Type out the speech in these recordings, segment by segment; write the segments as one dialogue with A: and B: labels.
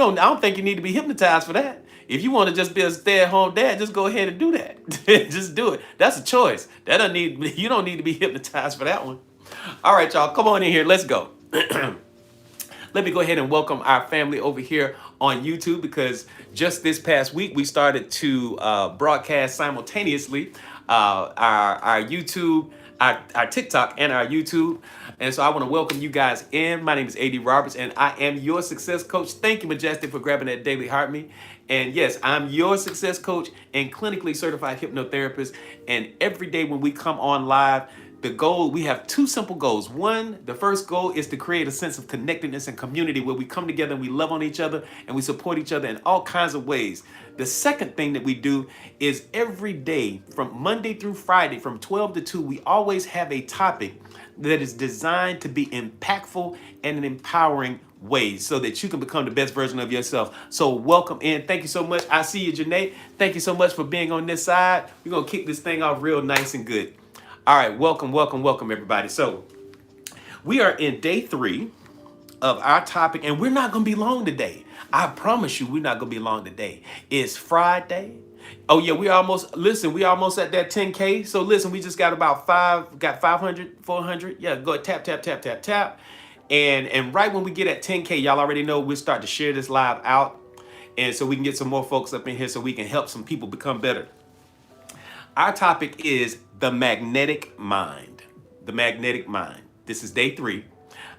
A: I don't think you need to be hypnotized for that. If you want to just be a stay-at-home dad, just go ahead and do that. Just do it. That's a choice. That doesn't need you don't need to be hypnotized for that one. All right, y'all, come on in here. Let's go. Let me go ahead and welcome our family over here on YouTube because just this past week we started to broadcast simultaneously our YouTube, our TikTok, and our YouTube. And so I want to welcome you guys in. My name is AD Roberts, and I am your success coach. Thank you, Majestic, for grabbing that daily heart me. And yes, I'm your success coach and clinically certified hypnotherapist. And every day when we come on live, the goal, we have two simple goals. One, the first goal is to create a sense of connectedness and community where we come together and we love on each other and we support each other in all kinds of ways. The second thing that we do is every day from Monday through Friday from 12 to 2, we always have a topic that is designed to be impactful and in empowering ways so that you can become the best version of yourself. So welcome in. Thank you so much. I see you, Janae. Thank you so much for being on this side. We're going to kick this thing off real nice and good. All right, welcome, everybody. So we are in day 3 of our topic, and we're not going to be long today. I promise you, we're not going to be long today. It's Friday. Oh yeah, we almost at that 10K. So listen, we just got about 500, 400. Yeah, go ahead, tap. And right when we get at 10K, y'all already know we'll start to share this live out. And so we can get some more folks up in here so we can help some people become better. Our topic is the magnetic mind. The magnetic mind. This is day 3.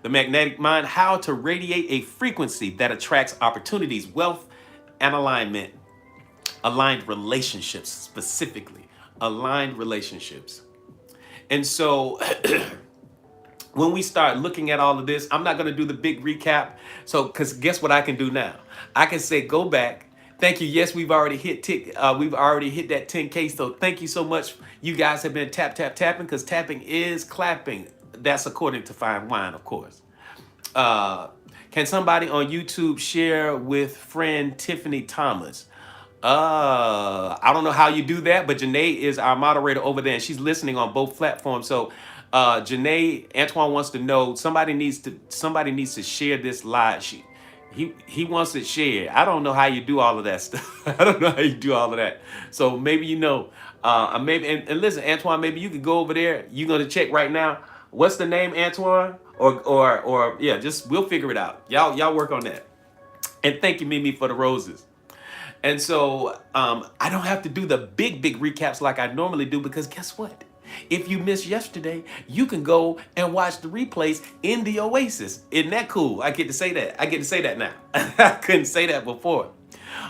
A: The magnetic mind, how to radiate a frequency that attracts opportunities, wealth, and alignment. Aligned relationships, specifically. Aligned relationships. And so when we start looking at all of this, I'm not going to do the big recap. So, because guess what I can do now? I can say, go back. Thank you. Yes, we've already hit that 10K. So thank you so much. You guys have been tapping because tapping is clapping. That's according to Fine Wine, of course. Can somebody on YouTube share with friend Tiffany Thomas? I don't know how you do that, but Janae is our moderator over there and she's listening on both platforms. So Janae, Antoine wants to know somebody needs to share this live. He wants it shared. I don't know how you do all of that stuff. I don't know how you do all of that. So maybe maybe and listen, Antoine, maybe you could go over there. You're gonna check right now. What's the name, Antoine? Or yeah, just we'll figure it out. Y'all work on that. And thank you, Mimi, for the roses. And so I don't have to do the big recaps like I normally do because guess what? If you missed yesterday, you can go and watch the replays in the Oasis. Isn't that cool? I get to say that. I get to say that now. I couldn't say that before.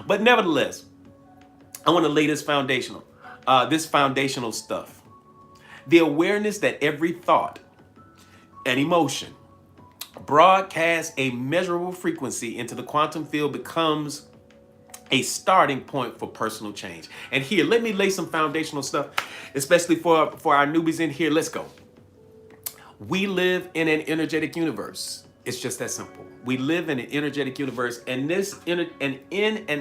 A: But nevertheless, I want to lay this foundational stuff. The awareness that every thought and emotion broadcasts a measurable frequency into the quantum field becomes a starting point for personal change. And here, let me lay some foundational stuff, especially for our newbies in here. Let's go. We live in an energetic universe. It's just that simple. We live in an energetic universe, and in an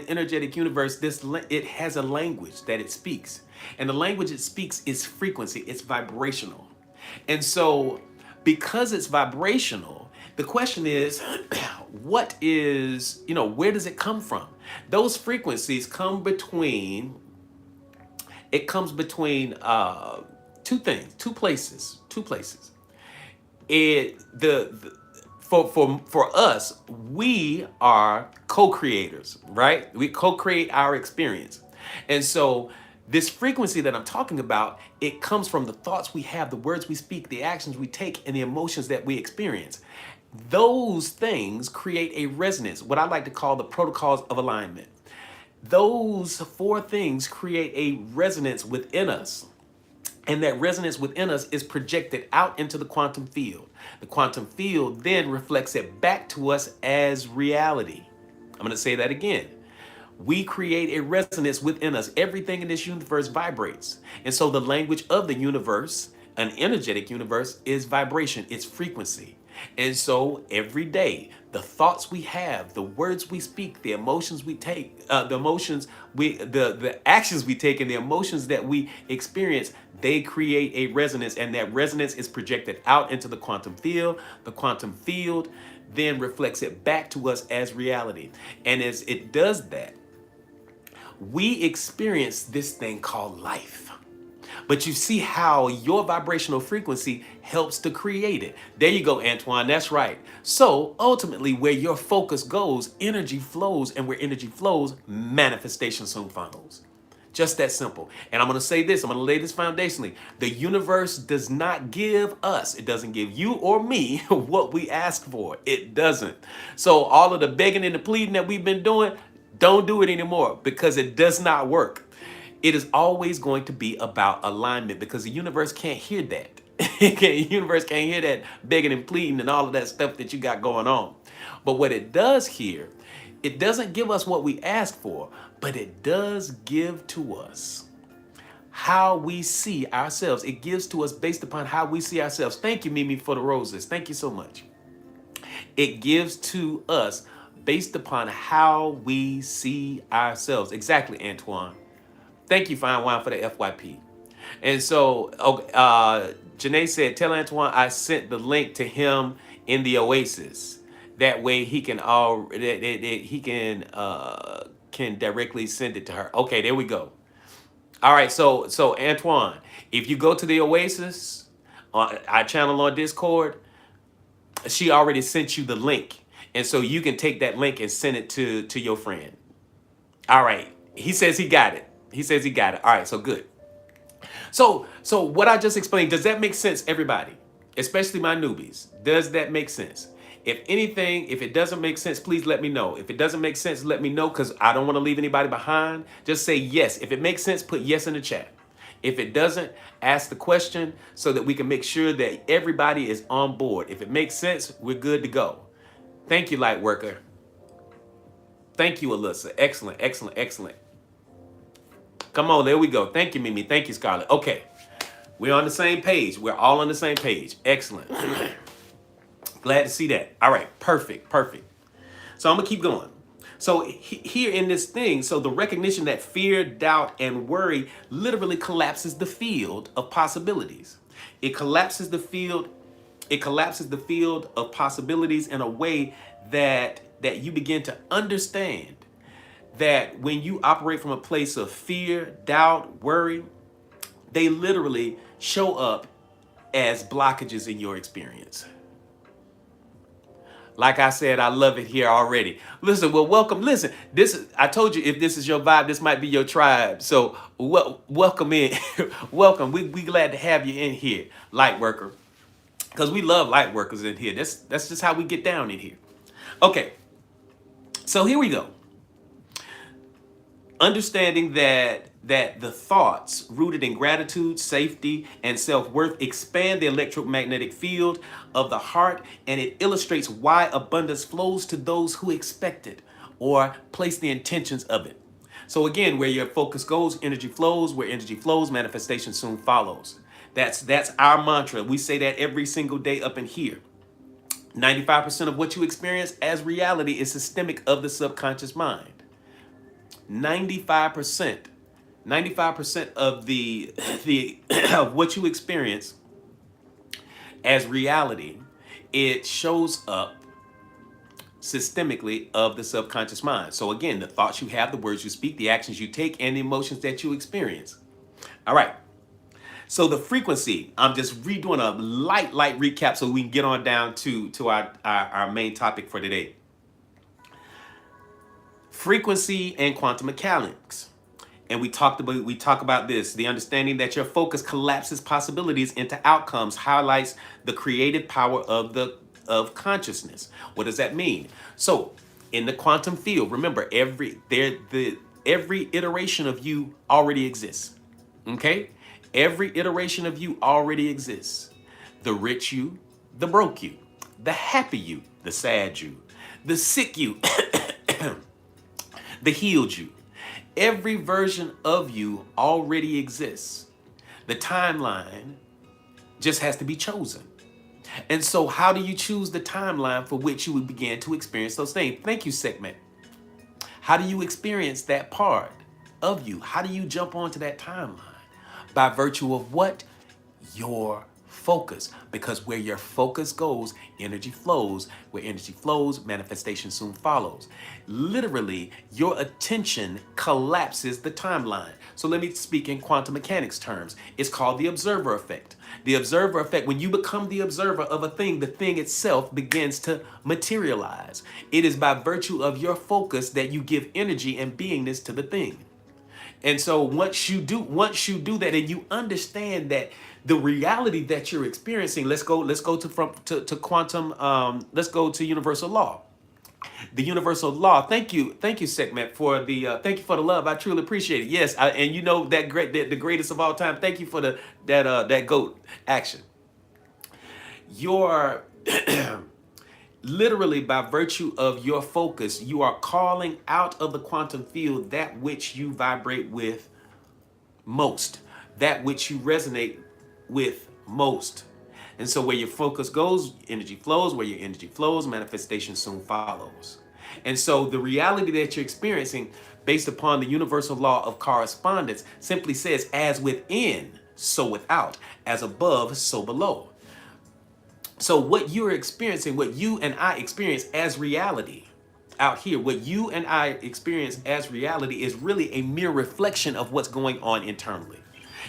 A: energetic universe, it has a language that it speaks. And the language it speaks is frequency, it's vibrational. And so because it's vibrational, the question is, where does it come from? Those frequencies come between two places. For us, we are co-creators, right? We co-create our experience. And so this frequency that I'm talking about, it comes from the thoughts we have, the words we speak, the actions we take, and the emotions that we experience. Those things create a resonance, what I like to call the protocols of alignment. Those 4 things create a resonance within us. And that resonance within us is projected out into the quantum field. The quantum field then reflects it back to us as reality. I'm going to say that again. We create a resonance within us. Everything in this universe vibrates. And so the language of the universe, an energetic universe, is vibration, it's frequency. And so every day, the thoughts we have, the words we speak, the emotions we take, the actions we take, and the emotions that we experience, they create a resonance, and that resonance is projected out into the quantum field. The quantum field then reflects it back to us as reality. And as it does that, we experience this thing called life. But you see how your vibrational frequency helps to create it. There you go, Antoine. That's right. So ultimately, where your focus goes, energy flows. And where energy flows, manifestation soon follows. Just that simple. And I'm going to say this. I'm going to lay this foundationally. The universe does not give us, it doesn't give you or me what we ask for. It doesn't. So all of the begging and the pleading that we've been doing, don't do it anymore because it does not work. It is always going to be about alignment because the universe can't hear that. The universe can't hear that begging and pleading and all of that stuff that you got going on. But what it does hear, it doesn't give us what we ask for, but it does give to us how we see ourselves. It gives to us based upon how we see ourselves. Thank you, Mimi, for the roses. Thank you so much. It gives to us based upon how we see ourselves. Exactly, Antoine. Thank you, Fine Wine, for the FYP. And so, Janae said, tell Antoine I sent the link to him in the Oasis. That way he can can directly send it to her. Okay, there we go. All right, so Antoine, if you go to the Oasis, our channel on Discord, she already sent you the link. And so you can take that link and send it to your friend. All right, he says he got it. He says he got it. All right, so good. So what I just explained, does that make sense, everybody? Especially my newbies. Does that make sense? If anything, if it doesn't make sense, please let me know. If it doesn't make sense, let me know because I don't want to leave anybody behind. Just say yes. If it makes sense, put yes in the chat. If it doesn't, ask the question so that we can make sure that everybody is on board. If it makes sense, we're good to go. Thank you, Lightworker. Thank you, Alyssa. Excellent, excellent, excellent. Come on, there we go. Thank you, Mimi. Thank you, Scarlett. Okay, we're on the same page. We're all on the same page. Excellent. Glad to see that. All right, perfect, perfect. So I'm going to keep going. So here in this thing, so the recognition that fear, doubt, and worry literally collapses the field of possibilities. It collapses the field. It collapses the field of possibilities in a way that you begin to understand that when you operate from a place of fear, doubt, worry, they literally show up as blockages in your experience. Like I said, I love it here already. Listen, well, welcome. Listen, I told you if this is your vibe, this might be your tribe. So welcome in. Welcome. We glad to have you in here, light worker. Because we love light workers in here. That's just how we get down in here. Okay. So here we go. Understanding that the thoughts rooted in gratitude, safety, and self-worth expand the electromagnetic field of the heart, and it illustrates why abundance flows to those who expect it or place the intentions of it. So again, where your focus goes, energy flows. Where energy flows, manifestation soon follows. That's our mantra. We say that every single day up in here. 95% of what you experience as reality is systemic of the subconscious mind. 95% of the of what you experience as reality, it shows up systemically of the subconscious mind. So again, the thoughts you have, the words you speak, the actions you take, and the emotions that you experience. All right. So the frequency, I'm just redoing a light recap so we can get on down to our main topic for today. Frequency and quantum mechanics. And we talk about this. The understanding that your focus collapses possibilities into outcomes highlights the creative power of consciousness. What does that mean? So in the quantum field, remember every iteration of you already exists. Okay? Every iteration of you already exists. The rich you, the broke you, the happy you, the sad you, the sick you, the healed you. Every version of you already exists. The timeline just has to be chosen. And so how do you choose the timeline for which you would begin to experience those things? Thank you, Segment. How do you experience that part of you? How do you jump onto that timeline? By virtue of what? Your focus, because where your focus goes, energy flows. Where energy flows, manifestation soon follows. Literally, your attention collapses the timeline. So let me speak in quantum mechanics terms. It's called the observer effect. The observer effect, when you become the observer of a thing, the thing itself begins to materialize. It is by virtue of your focus that you give energy and beingness to the thing. And so once you do that and you understand that the reality that you're experiencing, let's go to quantum, let's go to universal law. The universal law. Thank you, Segment, for the thank you for the love. I truly appreciate it. Yes, and you know that the greatest of all time. Thank you for that GOAT action. Your literally, by virtue of your focus, you are calling out of the quantum field that which you vibrate with most, that which you resonate with most. And so where your focus goes, energy flows. Where your energy flows, manifestation soon follows. And so the reality that you're experiencing, based upon the universal law of correspondence, simply says, as within, so without, as above, so below. So what you're experiencing, what you and I experience as reality out here, what you and I experience as reality is really a mere reflection of what's going on internally.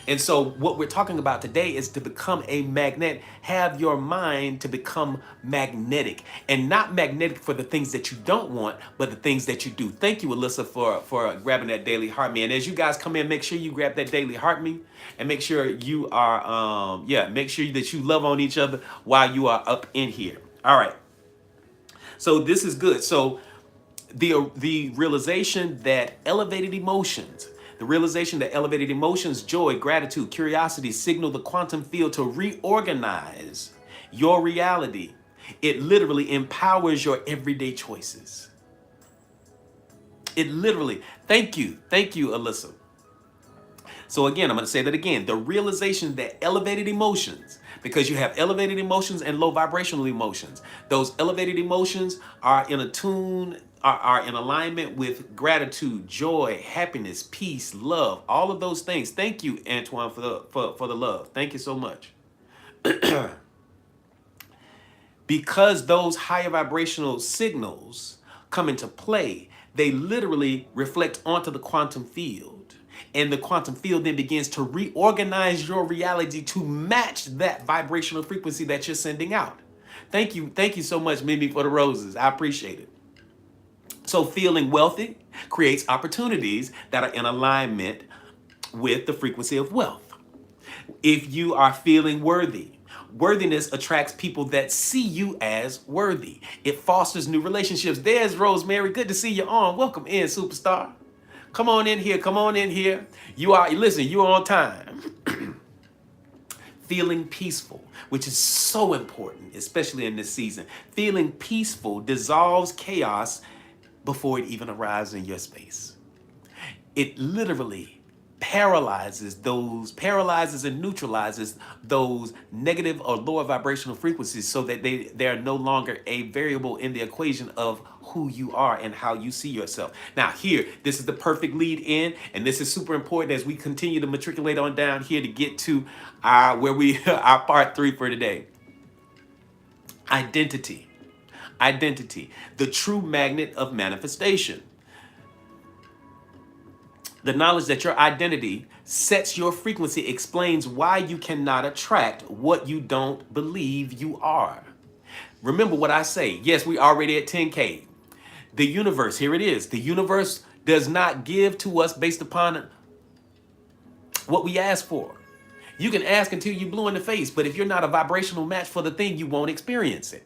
A: And so what we're talking about today is to become a magnet, have your mind to become magnetic, and not magnetic for the things that you don't want, but the things that you do. Thank you, Alyssa, for grabbing that daily heart me. And as you guys come in, make sure you grab that daily heart me, and make sure you are, make sure that you love on each other while you are up in here. All right. So this is good. So the realization that elevated emotions, joy, gratitude, curiosity, signal the quantum field to reorganize your reality. It literally empowers your everyday choices. It literally, thank you, Alyssa. So again, I'm going to say that again, the realization that elevated emotions, because you have elevated emotions and low vibrational emotions. Those elevated emotions are in are in alignment with gratitude, joy, happiness, peace, love, all of those things. Thank you, Antoine, for the love. Thank you so much. Because those higher vibrational signals come into play, they literally reflect onto the quantum field. And the quantum field then begins to reorganize your reality to match that vibrational frequency that you're sending out. Thank you so much, Mimi, for the roses. I appreciate it. So feeling wealthy creates opportunities that are in alignment with the frequency of wealth. If you are feeling worthy, worthiness attracts people that see you as worthy. It fosters new relationships. There's Rosemary. Good to see you on. Welcome in, superstar. Come on in here. You're on time. Feeling peaceful, which is so important, especially in this season. Feeling peaceful dissolves chaos before it even arrives in your space. It literally paralyzes and neutralizes those negative or lower vibrational frequencies so that they are no longer a variable in the equation of who you are and how you see yourself. Now here, this is the perfect lead in, and this is super important as we continue to matriculate on down here to get to our part 3 for today. Identity, the true magnet of manifestation. The knowledge that your identity sets your frequency explains why you cannot attract what you don't believe you are. Remember what I say. Yes, we already at 10K. The universe, here it is. The universe does not give to us based upon what we ask for. You can ask until you're blue in the face, but if you're not a vibrational match for the thing, you won't experience it.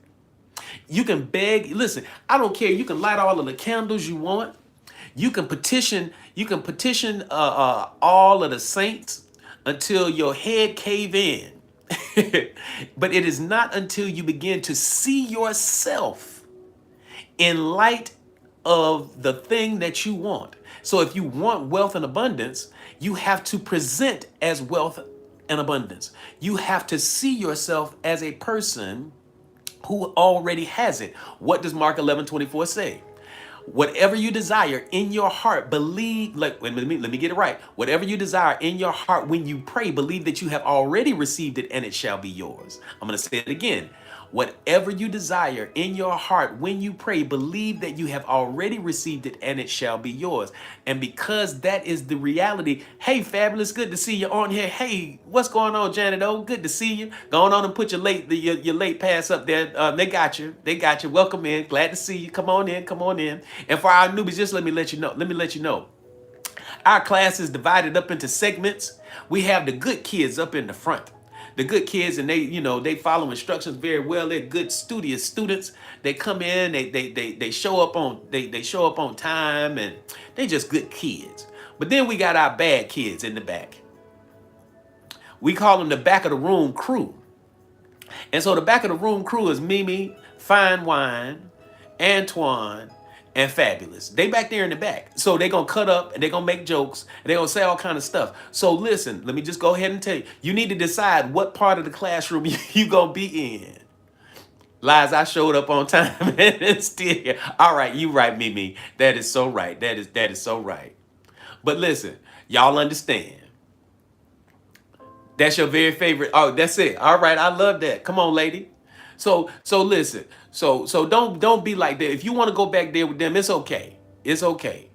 A: You can beg, listen, I don't care. You can light all of the candles you want. You can petition all of the saints until your head cave in. But it is not until you begin to see yourself in light of the thing that you want. So if you want wealth and abundance, you have to present as wealth and abundance. You have to see yourself as a person who already has it. What does Mark 11:24 say? Whatever you desire in your heart, believe, like, let me get it right. Whatever you desire in your heart when you pray, believe that you have already received it and it shall be yours. I'm going to say it again. Whatever you desire in your heart when you pray, believe that you have already received it and it shall be yours. And because that is the reality, hey, Fabulous, good to see you on here. Hey, what's going on, Janet O? Good to see you. Going on and put your late pass up there. They got you. They got you. Welcome in. Glad to see you. Come on in. Come on in. And for our newbies, just let me let you know. Our class is divided up into segments. We have the good kids up in the front. The good kids, and they follow instructions very well. They're good studious students. They come in, they show up on time, and they just good kids. But then we got our bad kids in the back. We call them the back of the room crew. And so the back of the room crew is Mimi, Fine Wine, Antoine, and Fabulous. They back there in the back. So they're going to cut up and they're going to make jokes and they're going to say all kind of stuff. So listen, let me just go ahead and tell you. You need to decide what part of the classroom you going to be in. Lies, I showed up on time and it's still here. All right, you right, Mimi. That is so right. That is so right. But listen, y'all understand. That's your very favorite. Oh, that's it. All right, I love that. Come on, lady. So listen. So don't be like that. If you want to go back there with them, it's okay. It's okay.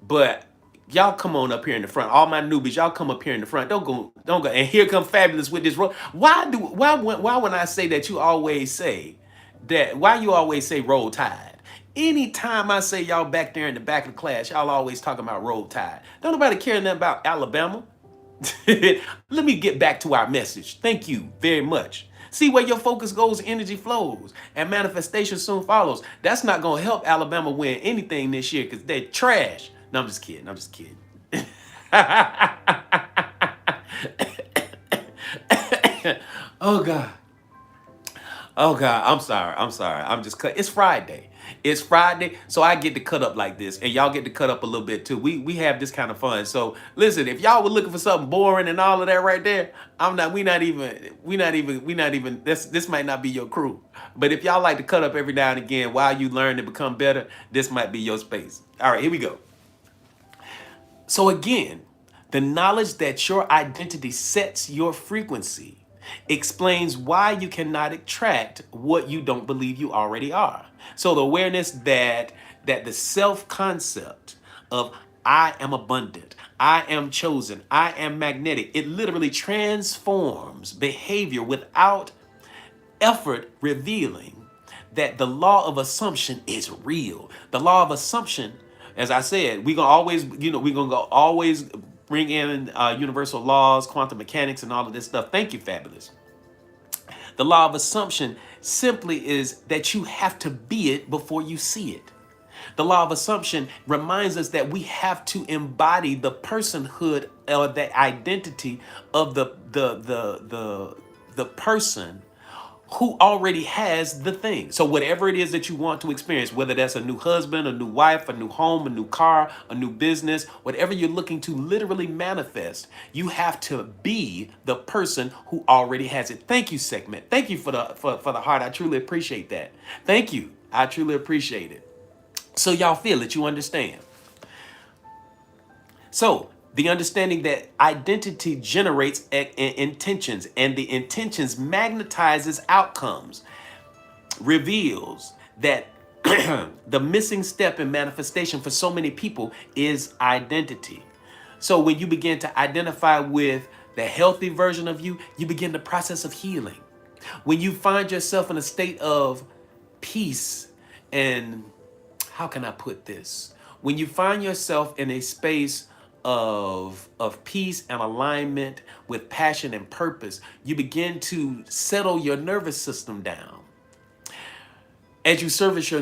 A: But y'all come on up here in the front. All my newbies, y'all come up here in the front. Don't go. And here come Fabulous with this roll. Why when I say that you always say that? Why you always say Roll Tide? Anytime I say y'all back there in the back of the class, y'all always talking about Roll Tide. Don't nobody care nothing about Alabama. Let me get back to our message. Thank you very much. See, where your focus goes, energy flows, and manifestation soon follows. That's not going to help Alabama win anything this year because they're trash. No, I'm just kidding. Oh, God. Oh, God. I'm sorry. I'm just cut. It's Friday. So I get to cut up like this, and y'all get to cut up a little bit too. We have this kind of fun. So listen, if y'all were looking for something boring and all of that right there, we not even. This might not be your crew. But if y'all like to cut up every now and again while you learn to become better, this might be your space. All right, here we go. So again, the knowledge that your identity sets your frequency explains why you cannot attract what you don't believe you already are. So the awareness that the self-concept of I am abundant, I am chosen, I am magnetic, it literally transforms behavior without effort, revealing that the law of assumption is real. The law of assumption, as I said, we're gonna always bring in universal laws, quantum mechanics, and all of this stuff. Thank you, Fabulous. The law of assumption simply is that you have to be it before you see it. The law of assumption reminds us that we have to embody the personhood or the identity of the person who already has the thing. So whatever it is that you want to experience, whether that's a new husband, a new wife, a new home, a new car, a new business, whatever you're looking to literally manifest, you have to be the person who already has it. Thank you, segment. Thank you for the heart. I truly appreciate that. Thank you. I truly appreciate it. So y'all feel it, you understand. So the understanding that identity generates intentions, and the intentions magnetizes outcomes, reveals that the missing step in manifestation for so many people is identity. So when you begin to identify with the healthy version of you, you begin the process of healing. When you find yourself in a state of peace and, how can I put this? When you find yourself in a space of peace and alignment with passion and purpose, you begin to settle your nervous system down. As you settle your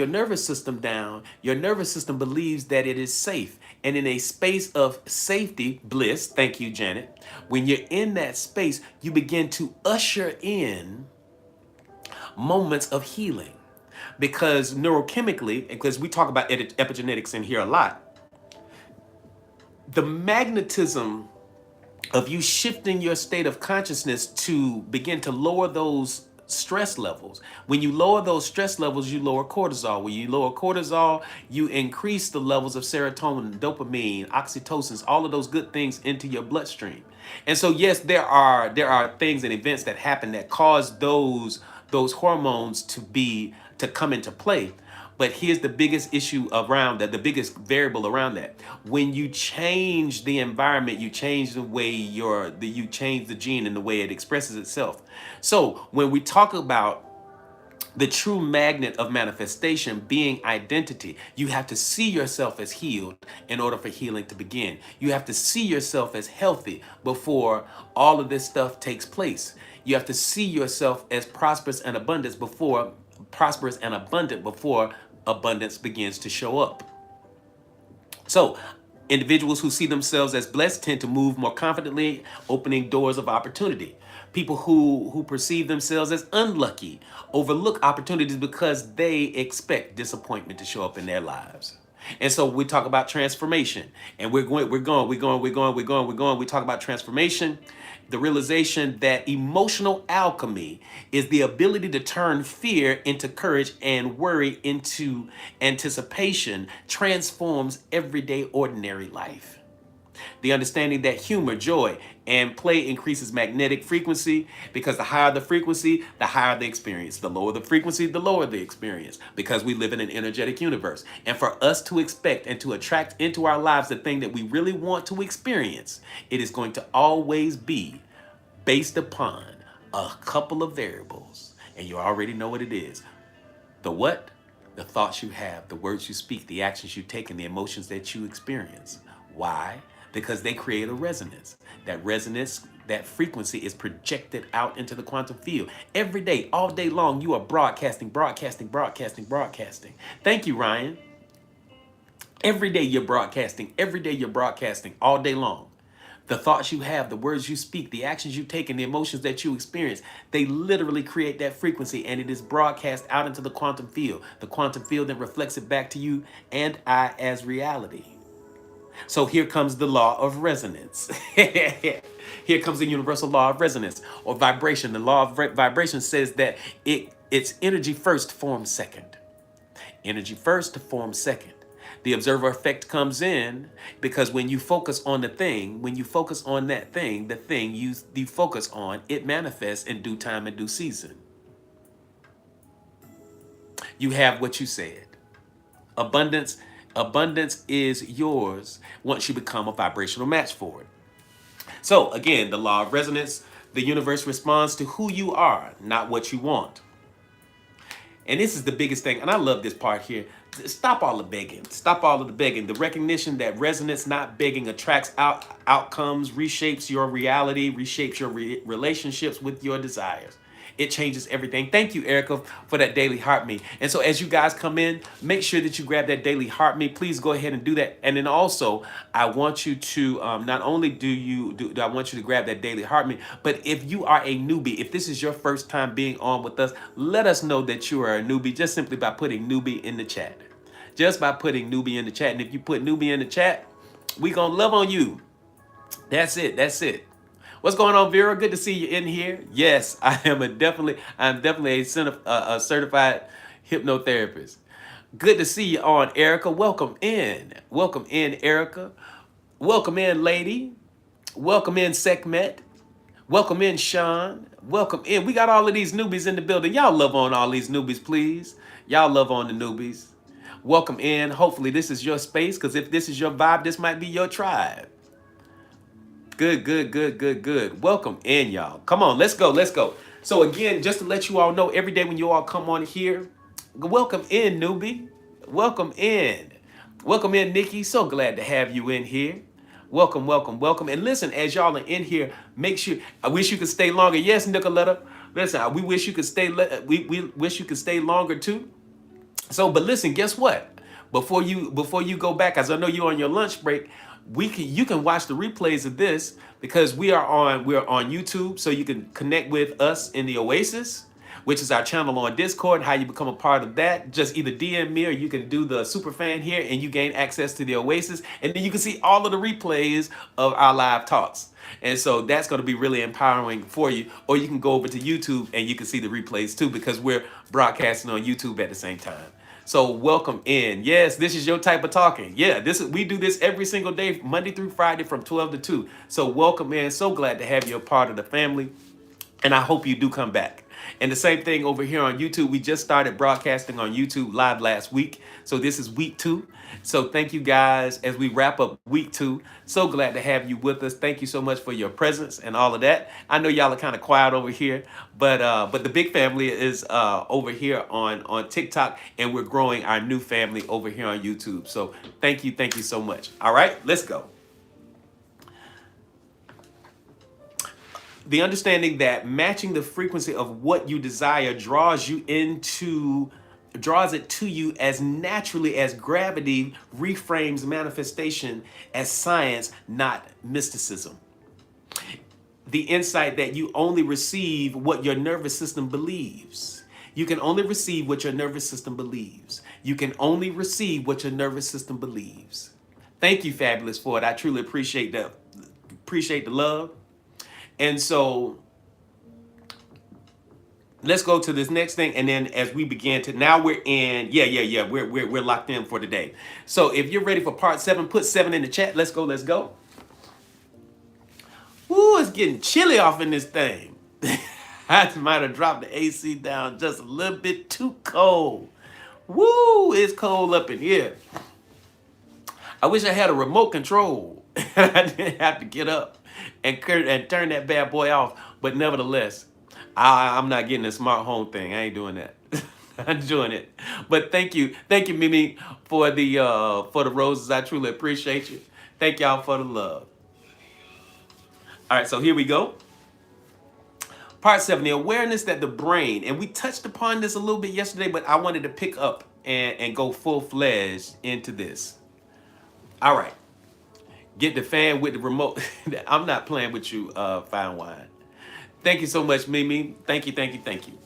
A: nervous system down, your nervous system believes that it is safe. And in a space of safety, bliss, thank you, Janet, when you're in that space, you begin to usher in moments of healing. Because neurochemically, because we talk about epigenetics in here a lot, the magnetism of you shifting your state of consciousness to begin to lower those stress levels. When you lower those stress levels, you lower cortisol. When you lower cortisol, you increase the levels of serotonin, dopamine, oxytocin, all of those good things into your bloodstream. And so yes, there are things and events that happen that cause those hormones to come into play. But here's the biggest issue around that, the biggest variable around that. When you change the environment, you change the way you change the gene and the way it expresses itself. So when we talk about the true magnet of manifestation being identity, you have to see yourself as healed in order for healing to begin. You have to see yourself as healthy before all of this stuff takes place. You have to see yourself as prosperous and abundant before abundance begins to show up. So, individuals who see themselves as blessed tend to move more confidently, opening doors of opportunity. People who perceive themselves as unlucky overlook opportunities because they expect disappointment to show up in their lives. And so we talk about transformation, and we're going. We talk about transformation, the realization that emotional alchemy is the ability to turn fear into courage and worry into anticipation, transforms everyday ordinary life. The understanding that humor, joy, and play increases magnetic frequency, because the higher the frequency, the higher the experience. The lower the frequency, the lower the experience, because we live in an energetic universe. And for us to expect and to attract into our lives the thing that we really want to experience, it is going to always be based upon a couple of variables. And you already know what it is. The what? The thoughts you have, the words you speak, the actions you take, and the emotions that you experience. Why? Because they create a resonance. That resonance, that frequency is projected out into the quantum field. Every day, all day long, you are broadcasting. Thank you, Ryan. Every day you're broadcasting. Every day you're broadcasting all day long. The thoughts you have, the words you speak, the actions you take, and the emotions that you experience, they literally create that frequency, and it is broadcast out into the quantum field. The quantum field then reflects it back to you and I as reality. So here comes the law of resonance. Here comes the universal law of resonance or vibration. The law of vibration says that it's energy first, form second. Energy first to form second. The observer effect comes in because when you focus on the thing, when you focus on that thing, the thing you focus on, it manifests in due time and due season. You have what you said. Abundance is yours once you become a vibrational match for it. So again, the law of resonance, the universe responds to who you are, not what you want. And this is the biggest thing, and I love this part here. Stop all the begging. Stop all of the begging. The recognition that resonance, not begging, attracts outcomes, reshapes your reality, reshapes your relationships with your desires. It changes everything. Thank you, Erica, for that daily heart me. And so as you guys come in, make sure that you grab that daily heart me. Please go ahead and do that. And then also, I want you to, not only do I want you to grab that daily heart me, but if you are a newbie, if this is your first time being on with us, let us know that you are a newbie just simply by putting newbie in the chat. Just by putting newbie in the chat. And if you put newbie in the chat, we gonna love on you. That's it. That's it. What's going on, Vera? Good to see you in here. Yes, I'm definitely a certified hypnotherapist. Good to see you on, Erica. Welcome in. Welcome in, Erica. Welcome in, lady. Welcome in, Sekhmet. Welcome in, Sean. Welcome in. We got all of these newbies in the building. Y'all love on all these newbies, please. Y'all love on the newbies. Welcome in. Hopefully this is your space, because if this is your vibe, this might be your tribe. Good. Welcome in, y'all. Come on, let's go. So again, just to let you all know, every day when you all come on here, welcome in, newbie. Welcome in. Welcome in, Nikki. So glad to have you in here. Welcome. And listen, as y'all are in here, make sure, I wish you could stay longer. Yes, Nicoletta. Listen, we wish you could stay, we wish you could stay longer too. So, but listen, guess what? Before you go back, as I know you're on your lunch break, you can watch the replays of this, because we're on YouTube, so you can connect with us in the Oasis. which is our channel on Discord. How you become a part of that, just either DM me or you can do the super fan here and you gain access to the Oasis. And then you can see all of the replays of our live talks. And so that's going to be really empowering for you. Or you can go over to YouTube and you can see the replays too, because we're broadcasting on YouTube at the same time. So welcome in. Yes, this is your type of talking. Yeah, we do this every single day, Monday through Friday from 12 to 2. So welcome in. So glad to have you a part of the family. And I hope you do come back. And the same thing over here on YouTube. We just started broadcasting on YouTube live last week. So this is week 2. So thank you guys as we wrap up week 2. So glad to have you with us. Thank you so much for your presence and all of that. I know y'all are kind of quiet over here, but the big family is over here on TikTok, and we're growing our new family over here on YouTube. So thank you so much. All right, let's go. The understanding that matching the frequency of what you desire draws it to you as naturally as gravity reframes manifestation as science, not mysticism. The insight that you only receive what your nervous system believes. You can only receive what your nervous system believes. You can only receive what your nervous system believes. Thank you, Fabulous, for it. I truly appreciate the love. And so let's go to this next thing. And then as we begin to, now we're in, we're locked in for today. So if you're ready for part 7, put 7 in the chat. Let's go. Woo, it's getting chilly off in this thing. I might have dropped the AC down just a little bit too cold. Woo, it's cold up in here. I wish I had a remote control. I didn't have to get up and turn that bad boy off. But nevertheless, I'm not getting a smart home thing. I ain't doing that. I'm doing it. But thank you, Mimi, for the roses. I truly appreciate you. Thank y'all for the love. All right, so here we go. Part 7, the awareness that the brain, and we touched upon this a little bit yesterday, but I wanted to pick up and go full-fledged into this. All right. Get the fan with the remote. I'm not playing with you, Fine Wine. Thank you so much, Mimi. Thank you.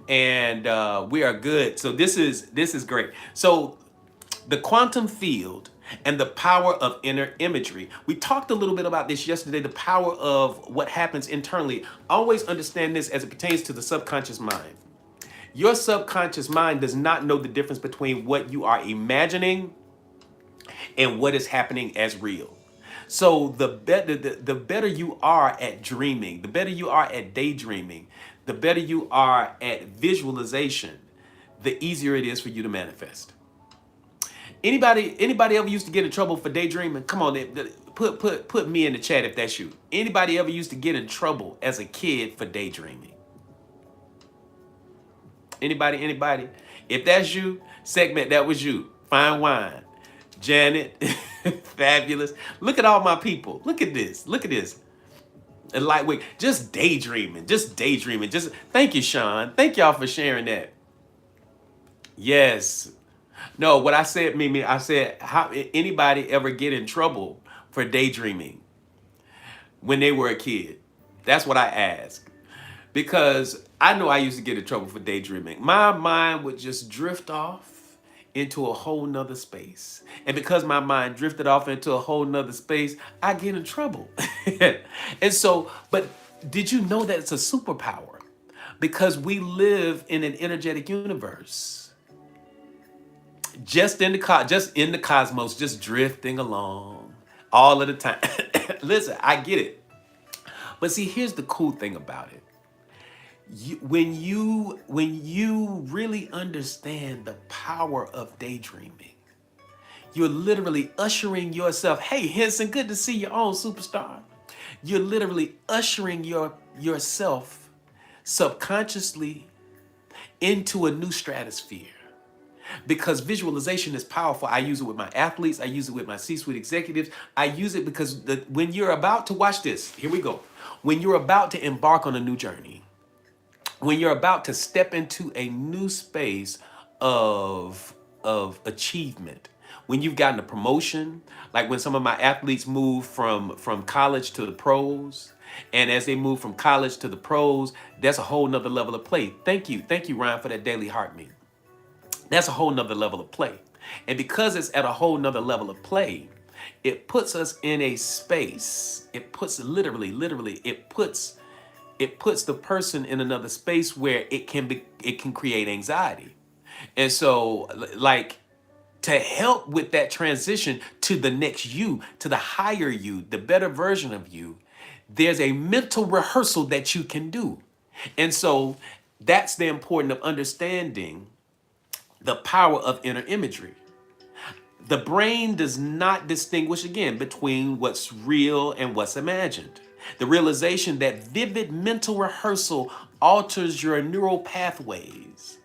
A: And we are good. So this is great. So the quantum field and the power of inner imagery. We talked a little bit about this yesterday, the power of what happens internally. Always understand this as it pertains to the subconscious mind. Your subconscious mind does not know the difference between what you are imagining and what is happening as real. So the better you are at dreaming, the better you are at daydreaming, the better you are at visualization, the easier it is for you to manifest. Anybody ever used to get in trouble for daydreaming? Come on, put me in the chat if that's you. Anybody ever used to get in trouble as a kid for daydreaming? Anybody? If that's you, segment, that was you. Fine Wine, Janet, Fabulous. Look at all my people. Look at this. And lightweight, just daydreaming. Just thank you, Sean. Thank y'all for sharing that. Yes. No, what I said, Mimi, I said, how anybody ever get in trouble for daydreaming when they were a kid? That's what I asked. Because I know I used to get in trouble for daydreaming. My mind would just drift off into a whole nother space. And because my mind drifted off into a whole nother space, I get in trouble. And so, but did you know that it's a superpower? Because we live in an energetic universe. Just in the cosmos, just drifting along all of the time. Listen, I get it. But see, here's the cool thing about it. When you really understand the power of daydreaming, you're literally ushering yourself. Hey, Henson, good to see you on, superstar. You're literally ushering yourself subconsciously into a new stratosphere. Because visualization is powerful. I use it with my athletes. I use it with my C-suite executives. I use it because when you're about to watch this, here we go. When you're about to embark on a new journey, when you're about to step into a new space of achievement, when you've gotten a promotion, like when some of my athletes move from college to the pros, and as they move from college to the pros, that's a whole nother level of play. Thank you, Ryan, for that daily heart meeting. That's a whole nother level of play. And because it's at a whole nother level of play, it puts us in a space. It puts literally, it puts the person in another space where it can create anxiety. And so, like, to help with that transition to the next you, to the higher you, the better version of you, there's a mental rehearsal that you can do. And so that's the importance of understanding the power of inner imagery. The brain does not distinguish again between what's real and what's imagined. The realization that vivid mental rehearsal alters your neural pathways.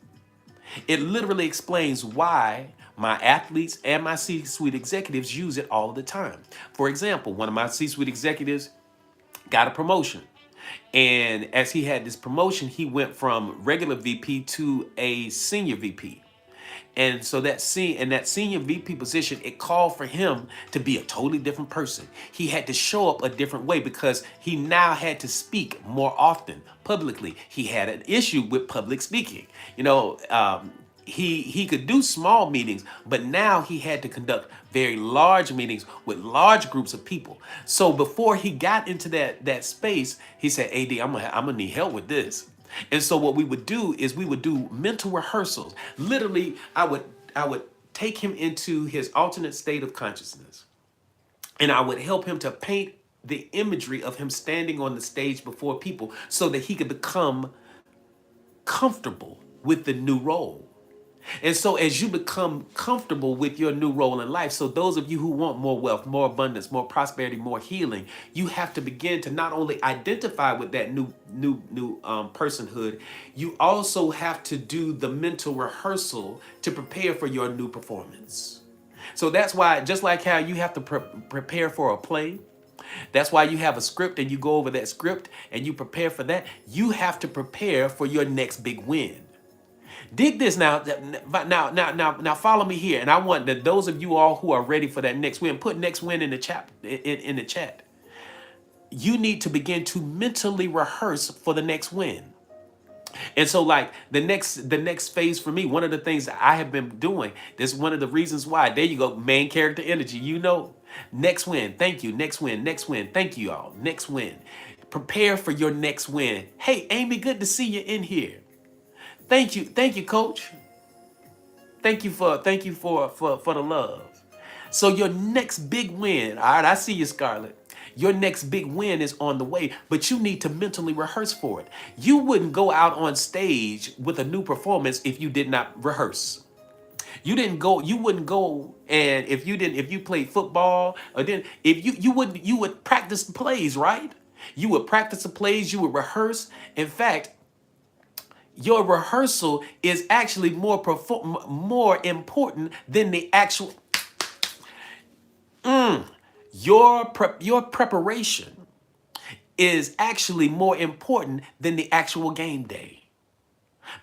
A: It literally explains why my athletes and my C-suite executives use it all the time. For example, one of my C-suite executives got a promotion. And as he had this promotion, he went from regular VP to a senior VP. And so that senior VP position, it called for him to be a totally different person. He had to show up a different way because he now had to speak more often publicly. He had an issue with public speaking. He could do small meetings, but now he had to conduct very large meetings with large groups of people. So before he got into that space, he said, "AD, I'm gonna need help with this." And so what we would do is we would do mental rehearsals. Literally, I would take him into his alternate state of consciousness, and I would help him to paint the imagery of him standing on the stage before people so that he could become comfortable with the new role. And so as you become comfortable with your new role in life, so those of you who want more wealth, more abundance, more prosperity, more healing, you have to begin to not only identify with that new personhood, you also have to do the mental rehearsal to prepare for your new performance. So that's why, just like how you have to prepare for a play, that's why you have a script and you go over that script and you prepare for that. You have to prepare for your next big win. Dig this now. Now follow me here. And I want that those of you all who are ready for that next win, put next win in the chat. In the chat. You need to begin to mentally rehearse for the next win. And so, like, the next phase for me, one of the things that I have been doing, this is one of the reasons why. There you go, main character energy. Next win. Thank you. Next win. Next win. Thank you, y'all. Next win. Prepare for your next win. Hey, Amy, good to see you in here. Thank you, Coach. Thank you for the love. So your next big win, all right, I see you, Scarlett. Your next big win is on the way, but you need to mentally rehearse for it. You wouldn't go out on stage with a new performance if you did not rehearse. You wouldn't go, and if you played football, or then if you would practice the plays, right? You would practice the plays, you would rehearse. In fact, your rehearsal is actually more important than the actual. Your preparation is actually more important than the actual game day,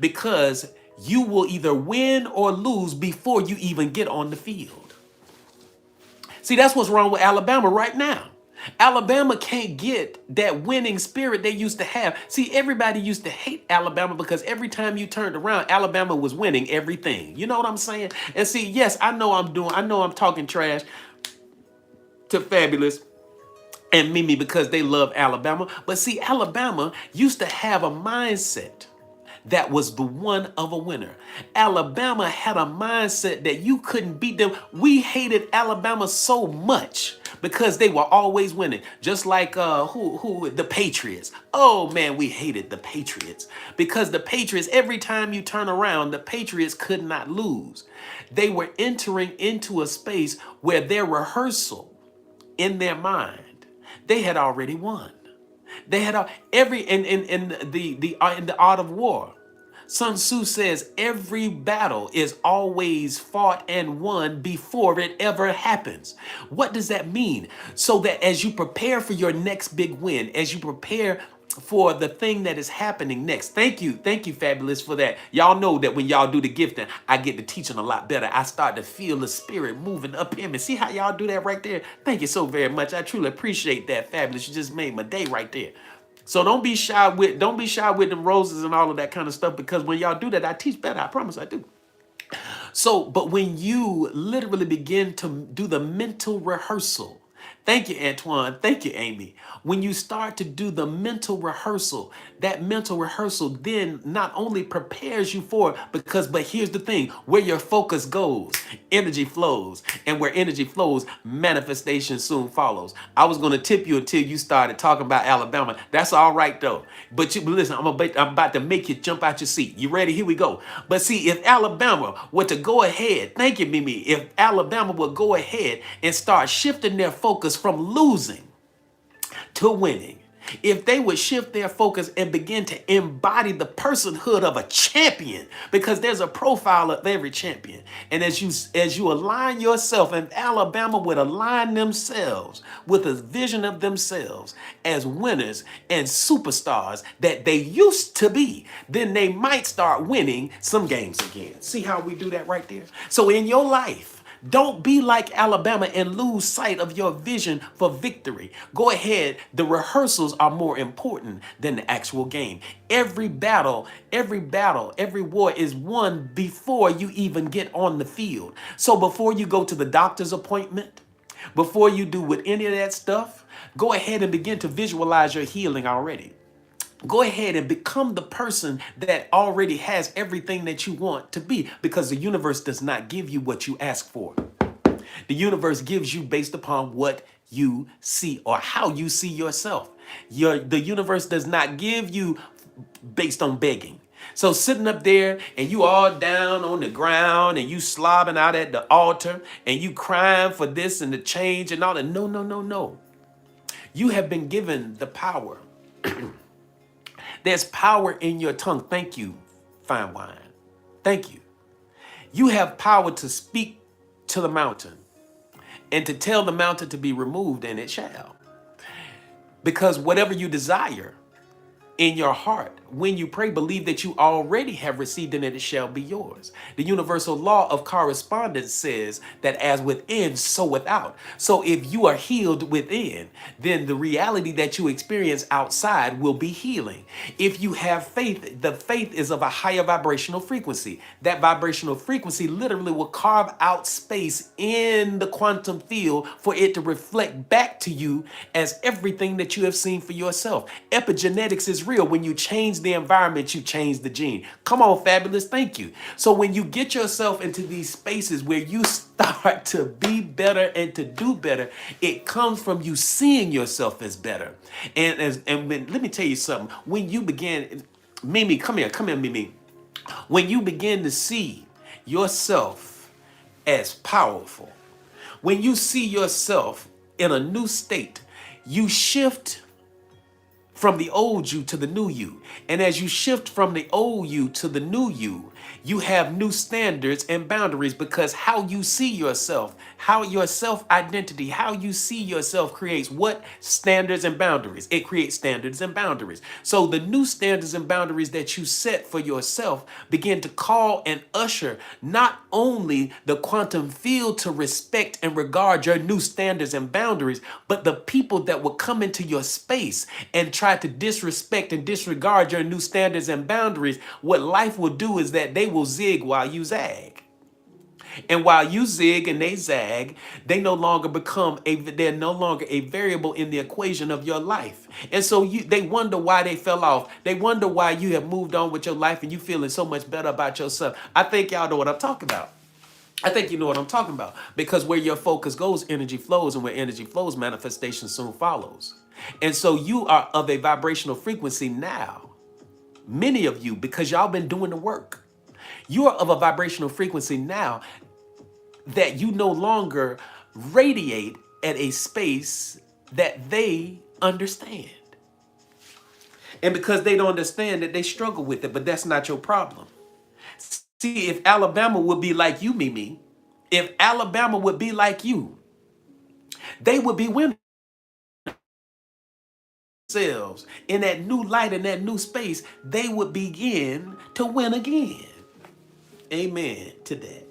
A: because you will either win or lose before you even get on the field. See, that's what's wrong with Alabama right now. Alabama can't get that winning spirit they used to have. See, everybody used to hate Alabama because every time you turned around, Alabama was winning everything. You know what I'm saying? And see, yes, I know I'm talking trash to Fabulous and Mimi because they love Alabama. But see, Alabama used to have a mindset that was the one of a winner. Alabama had a mindset that you couldn't beat them. We hated Alabama so much because they were always winning. Just like the Patriots. Oh man, we hated the Patriots because the Patriots, every time you turn around, the Patriots could not lose. They were entering into a space where their rehearsal in their mind, they had already won. They had in the art of war. Sun Tzu says every battle is always fought and won before it ever happens. What does that mean? So that as you prepare for your next big win, as you prepare for the thing that is happening next. Thank you, Fabulous, for that. Y'all know that when y'all do the gifting, I get to teaching a lot better. I start to feel the spirit moving up in me. See how y'all do that right there? Thank you so very much. I truly appreciate that, Fabulous. You just made my day right there. So don't be shy with them roses and all of that kind of stuff, because when y'all do that, I teach better. I promise I do. So, but when you literally begin to do the mental rehearsal, thank you, Antoine. Thank you, Amy. When you start to do the mental rehearsal, that mental rehearsal then not only prepares you for, but here's the thing, where your focus goes, energy flows. And where energy flows, manifestation soon follows. I was going to tip you until you started talking about Alabama. That's all right, though. But listen, I'm about to make you jump out your seat. You ready? Here we go. But see, if Alabama were to go ahead, thank you, Mimi, if Alabama would go ahead and start shifting their focus from losing to winning, if they would shift their focus and begin to embody the personhood of a champion, because there's a profile of every champion. And as you align yourself, and Alabama would align themselves with a vision of themselves as winners and superstars that they used to be, then they might start winning some games again. See how we do that right there? So in your life, don't be like Alabama and lose sight of your vision for victory. Go ahead. The rehearsals are more important than the actual game. Every battle, every war is won before you even get on the field. So before you go to the doctor's appointment, before you do with any of that stuff, go ahead and begin to visualize your healing already. Go ahead and become the person that already has everything that you want to be, because the universe does not give you what you ask for. The universe gives you based upon what you see or how you see yourself. The universe does not give you based on begging. So sitting up there and you all down on the ground and you slobbing out at the altar and you crying for this and the change and all that. No, no, no, no. You have been given the power. There's power in your tongue. Thank you, fine wine. Thank you. You have power to speak to the mountain and to tell the mountain to be removed, and it shall. Because whatever you desire in your heart, when you pray, believe that you already have received it and it shall be yours. The universal law of correspondence says that as within, so without. So if you are healed within, then the reality that you experience outside will be healing. If you have faith, the faith is of a higher vibrational frequency. That vibrational frequency literally will carve out space in the quantum field for it to reflect back to you as everything that you have seen for yourself. Epigenetics is real. When you change the environment, you change the gene. Come on, Fabulous. Thank you. So when you get yourself into these spaces where you start to be better and to do better, it comes from you seeing yourself as better. Let me tell you something. When you begin, Mimi, come here, Mimi. When you begin to see yourself as powerful, when you see yourself in a new state, you shift from the old you to the new you. And as you shift from the old you to the new you, you have new standards and boundaries, because how you see yourself, how your self-identity, how you see yourself creates what? Standards and boundaries. It creates standards and boundaries. So the new standards and boundaries that you set for yourself begin to call and usher not only the quantum field to respect and regard your new standards and boundaries, but the people that will come into your space and try to disrespect and disregard your new standards and boundaries. What life will do is that they will zig while you zag. And while you zig and they zag, they're no longer a variable in the equation of your life. And so they wonder why they fell off. They wonder why you have moved on with your life and you feeling so much better about yourself. I think y'all know what I'm talking about. I think you know what I'm talking about, because where your focus goes, energy flows, and where energy flows, manifestation soon follows. And so you are of a vibrational frequency now. Many of you, because y'all been doing the work, you are of a vibrational frequency now that you no longer radiate at a space that they understand. And because they don't understand it, they struggle with it, but that's not your problem. See, if Alabama would be like you, Mimi, if Alabama would be like you, they would be winners. themselves in that new light and that new space, they would begin to win again. Amen to that.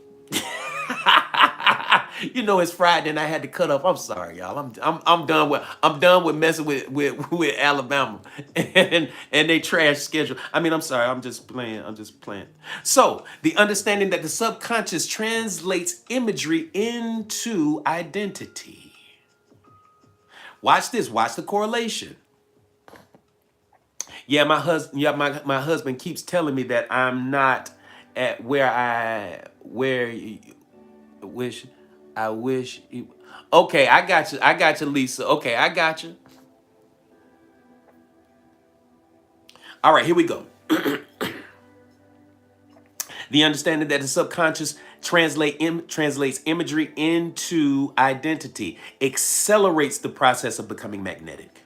A: You know it's Friday and I had to cut off. I'm sorry, y'all. I'm done with messing with Alabama and they trash schedule. I mean, I'm sorry. I'm just playing. I'm just playing. So the understanding that the subconscious translates imagery into identity. Watch this. Watch the correlation. Yeah, my husband keeps telling me that I'm not at where wish I wish you. Okay, I got you. I got you, Lisa. Okay, I got you. All right, here we go. The understanding that the subconscious translates imagery into identity, accelerates the process of becoming magnetic.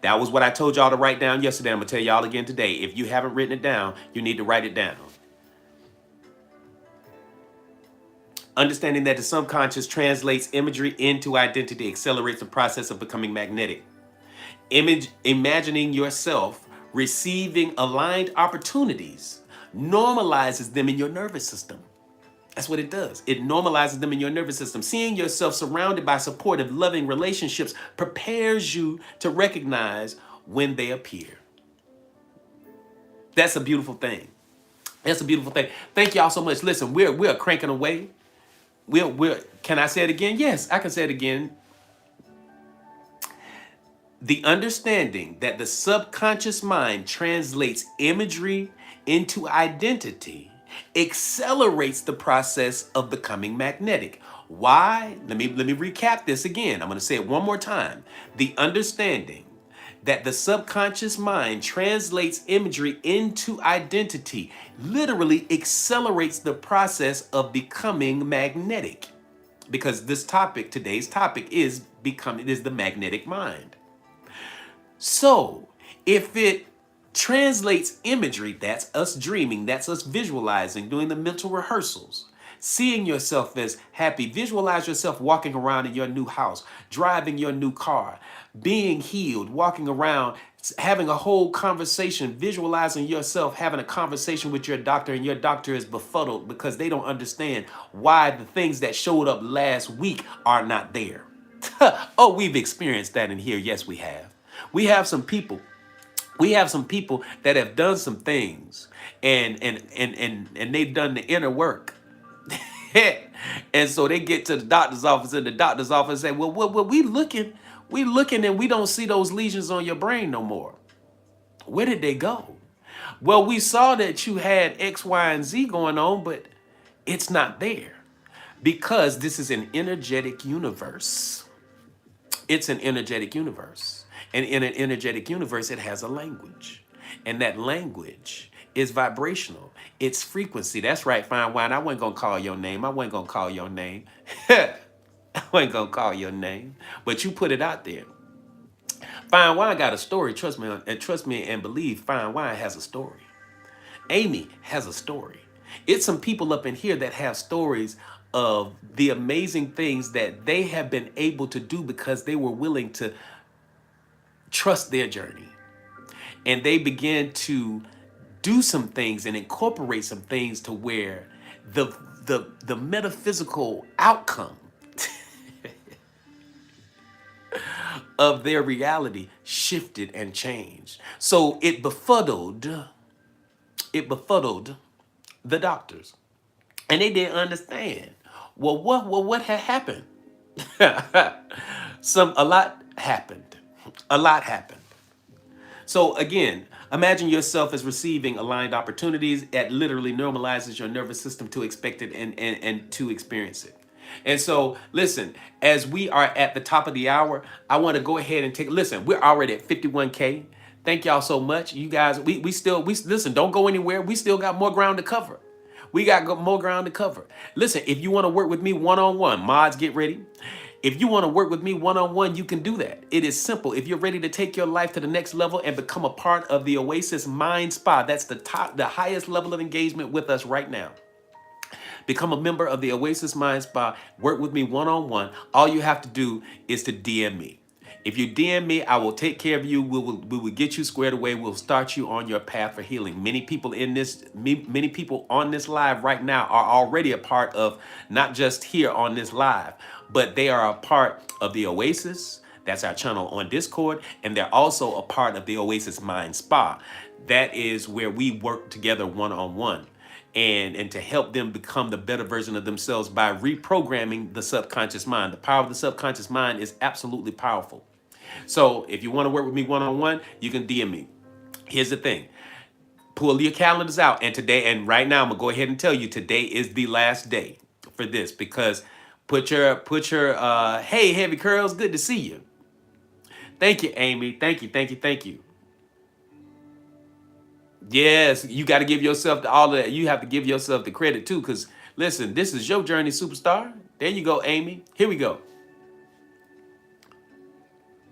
A: That was what I told y'all to write down yesterday. I'm going to tell y'all again today. If you haven't written it down, you need to write it down. Understanding that the subconscious translates imagery into identity, accelerates the process of becoming magnetic. Imagining yourself receiving aligned opportunities normalizes them in your nervous system. That's what it does. It normalizes them in your nervous system. Seeing yourself surrounded by supportive, loving relationships prepares you to recognize when they appear. That's a beautiful thing. That's a beautiful thing. Thank y'all so much. Listen, we're cranking away. Can I say it again? Yes, I can say it again. The understanding that the subconscious mind translates imagery into identity accelerates the process of becoming magnetic. Why? Let me recap this again. I'm going to say it one more time. The understanding that the subconscious mind translates imagery into identity literally accelerates the process of becoming magnetic. Because today's topic is the magnetic mind. So, if it translates imagery, that's us dreaming, that's us visualizing, doing the mental rehearsals, seeing yourself as happy, visualize yourself walking around in your new house, driving your new car, being healed, walking around, having a whole conversation, visualizing yourself having a conversation with your doctor, and your doctor is befuddled because they don't understand why the things that showed up last week are not there. Oh, we've experienced that in here. Yes, we have. We have some people that have done some things and they've done the inner work. And so they get to the doctor's office and the doctor's office say, well, we looking and we don't see those lesions on your brain no more. Where did they go? Well, we saw that you had X, Y, and Z going on, but it's not there because this is an energetic universe. It's an energetic universe. And in an energetic universe, it has a language. And that language is vibrational. It's frequency. That's right, Fine Wine. I wasn't going to call your name. I wasn't going to call your name. I wasn't going to call your name. But you put it out there. Fine Wine got a story. Trust me and believe Fine Wine has a story. Amy has a story. It's some people up in here that have stories of the amazing things that they have been able to do because they were willing to trust their journey. And they begin to do some things and incorporate some things to where the metaphysical outcome of their reality shifted and changed. So it befuddled the doctors. And they didn't understand. Well, what had happened? A lot happened. A lot happened. So again, imagine yourself as receiving aligned opportunities that literally normalizes your nervous system to expect it and to experience it. And so, listen, as we are at the top of the hour, I want to go ahead and listen, we're already at 51K. Thank y'all so much. You guys, we listen, don't go anywhere. We still got more ground to cover. We got more ground to cover. Listen, if you want to work with me one-on-one, mods, get ready. If you want to work with me one-on-one, you can do that. It is simple. If you're ready to take your life to the next level and become a part of the Oasis Mind Spa, that's the highest level of engagement with us right now. Become a member of the Oasis Mind Spa. Work with me one-on-one. All you have to do is to DM me. If you DM me, I will take care of you. We will get you squared away. We'll start you on your path for healing. Many people on this live right now are already a part of not just here on this live, but they are a part of the Oasis. That's our channel on Discord, and they're also a part of the Oasis Mind Spa. That is where we work together one-on-one and to help them become the better version of themselves by reprogramming the subconscious mind. The power of the subconscious mind is absolutely powerful. So if you want to work with me one-on-one, you can DM me. Here's the thing. Pull your calendars out. And today, and right now, I'm going to go ahead and tell you, today is the last day for this, because hey, Heavy Curls, good to see you. Thank you, Amy. Thank you. Yes, you got to give yourself all of that. You have to give yourself the credit too, because listen, this is your journey, superstar. There you go, Amy. Here we go.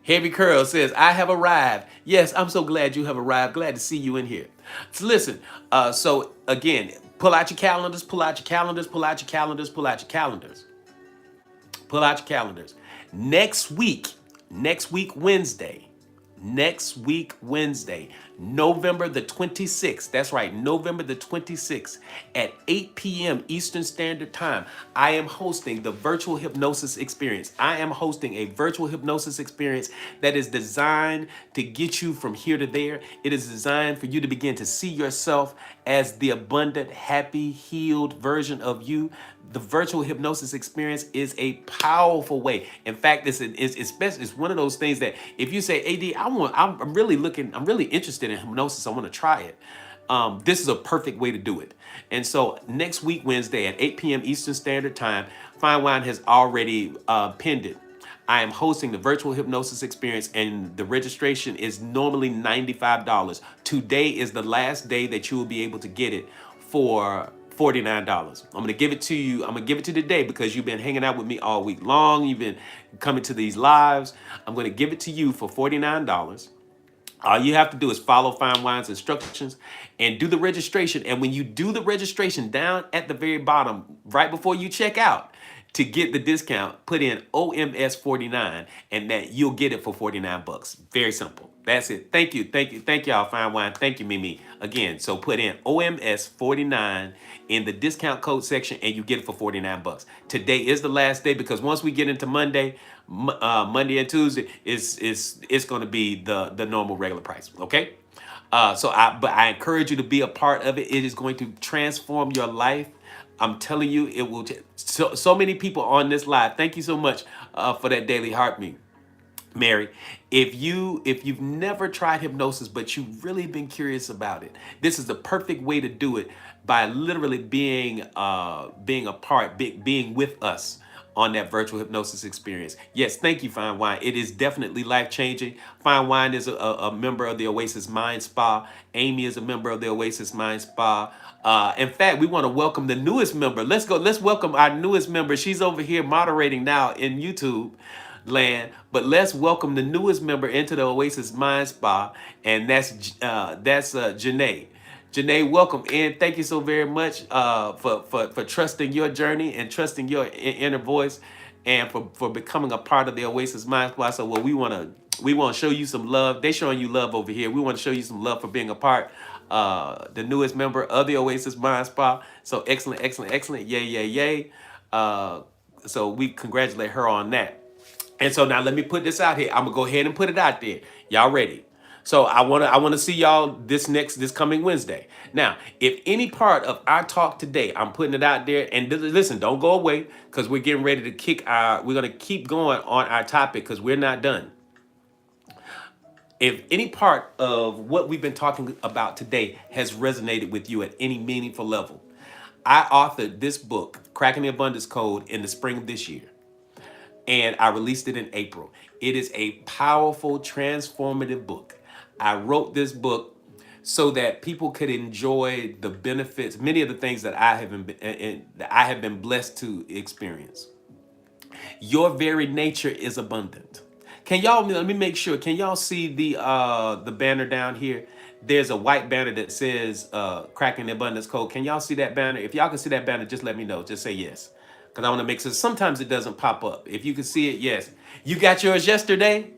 A: Heavy Curl says, I have arrived. Yes, I'm so glad you have arrived. Glad to see you in here. So listen, so again, pull out your calendars, pull out your calendars, pull out your calendars, pull out your calendars. Pull out your calendars. Next week, Wednesday, November the 26th. That's right, November the 26th at 8 p.m. Eastern Standard Time. I am hosting the virtual hypnosis experience. I am hosting a virtual hypnosis experience that is designed to get you from here to there. It is designed for you to begin to see yourself as the abundant, happy, healed version of you. The virtual hypnosis experience is a powerful way. In fact, it's one of those things that if you say, AD, I'm really interested in hypnosis, I want to try it. This is a perfect way to do it. And so next week, Wednesday at 8 p.m. Eastern Standard Time, Fine Wine has already pinned it. I am hosting the virtual hypnosis experience, and the registration is normally $95. Today is the last day that you will be able to get it for $49. I'm going to give it to you. I'm going to give it to you today because you've been hanging out with me all week long. You've been coming to these lives. I'm going to give it to you for $49. All you have to do is follow Fine Wine's instructions and do the registration. And when you do the registration, down at the very bottom, right before you check out, to get the discount, put in OMS 49, and that you'll get it for 49 bucks. Very simple. That's it. Thank y'all, Fine Wine. Thank you, Mimi. Again, so put in OMS 49 in the discount code section, and you get it for 49 bucks. Today is the last day, because once we get into Monday and Tuesday, it's going to be the normal regular price. Okay. But I encourage you to be a part of it. It is going to transform your life. I'm telling you, it will. So many people on this live. Thank you so much for that daily heartbeat, Mary. If you've never tried hypnosis, but you've really been curious about it, this is the perfect way to do it, by literally being with us on that virtual hypnosis experience. Yes, thank you, Fine Wine. It is definitely life-changing. Fine Wine is a member of the Oasis Mind Spa. Amy is a member of the Oasis Mind Spa. In fact, we want to welcome the newest member. Let's welcome our newest member. She's over here moderating now in YouTube land, but let's welcome the newest member into the Oasis Mind Spa, and that's Janae. Janae, welcome in. Thank you so very much for trusting your journey and trusting your inner voice, and for becoming a part of the Oasis Mind Spa. So we want to show you some love. They're showing you love over here. We want to show you some love for being a part, the newest member of the Oasis Mind Spa. So excellent. Yay. So we congratulate her on that. And so now let me put this out here. I'm gonna go ahead and put it out there. Y'all ready? So I wanna see y'all this coming Wednesday. Now, if any part of our talk today, I'm putting it out there, and listen, don't go away, because we're getting ready to we're gonna keep going on our topic, because we're not done. If any part of what we've been talking about today has resonated with you at any meaningful level, I authored this book, Cracking the Abundance Code, in the spring of this year, and I released it in April. It is a powerful, transformative book. I wrote this book so that people could enjoy the benefits, many of the things that I have been blessed to experience. Your very nature is abundant. Let me make sure, can y'all see the banner down here? There's a white banner that says Cracking the Abundance Code. Can y'all see that banner? If y'all can see that banner, just let me know. Just say yes, because I want to make sure. Sometimes it doesn't pop up. If you can see it, yes. You got yours yesterday?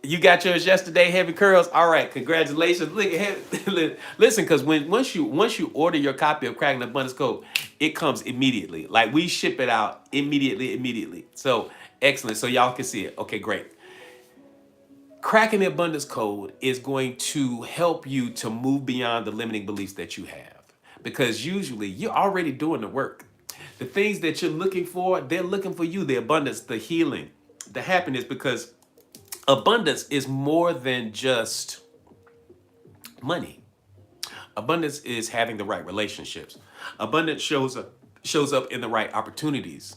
A: You got yours yesterday, heavy curls. All right, congratulations. Look, listen, because once you order your copy of Cracking the Abundance Code, it comes immediately. Like we ship it out immediately. So excellent. So y'all can see it. Okay, great. Cracking the Abundance Code is going to help you to move beyond the limiting beliefs that you have, because usually you're already doing the work. The things that you're looking for, they're looking for you. The abundance, the healing, the happiness, because abundance is more than just money. Abundance is having the right relationships. Abundance shows up in the right opportunities.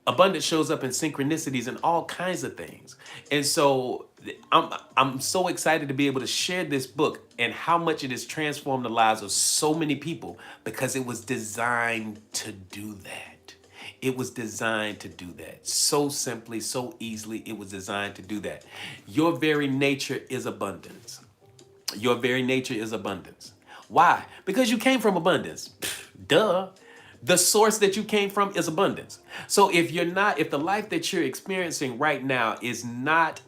A: Abundance shows up in synchronicities and all kinds of things. And so I'm so excited to be able to share this book and how much it has transformed the lives of so many people, because it was designed to do that. It was designed to do that. So simply, so easily, it was designed to do that. Your very nature is abundance. Your very nature is abundance. Why? Because you came from abundance. Duh. The source that you came from is abundance. So if the life that you're experiencing right now is not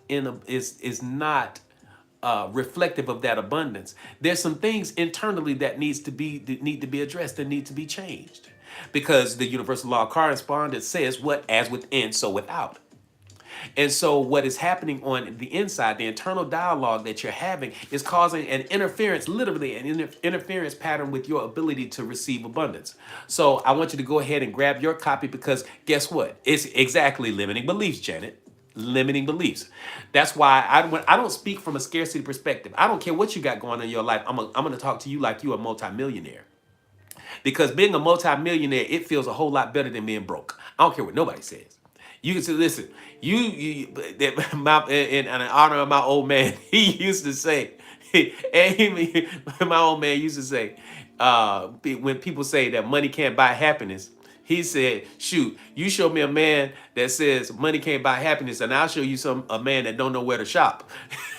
A: reflective of that abundance, there's some things internally that need to be addressed, that need to be changed. Because the universal law of correspondence says, what as within, so without. And so what is happening on the inside, the internal dialogue that you're having, is causing an interference, literally an interference pattern with your ability to receive abundance. So I want you to go ahead and grab your copy, because guess what? It's exactly limiting beliefs, Janet. Limiting beliefs. That's why I don't speak from a scarcity perspective. I don't care what you got going on in your life. I'm going to talk to you like you're a multimillionaire. Because being a multimillionaire, it feels a whole lot better than being broke. I don't care what nobody says. You can say, listen, in honor of my old man, he used to say, my old man used to say, when people say that money can't buy happiness, he said, shoot, you show me a man that says money can't buy happiness, and I'll show you a man that don't know where to shop.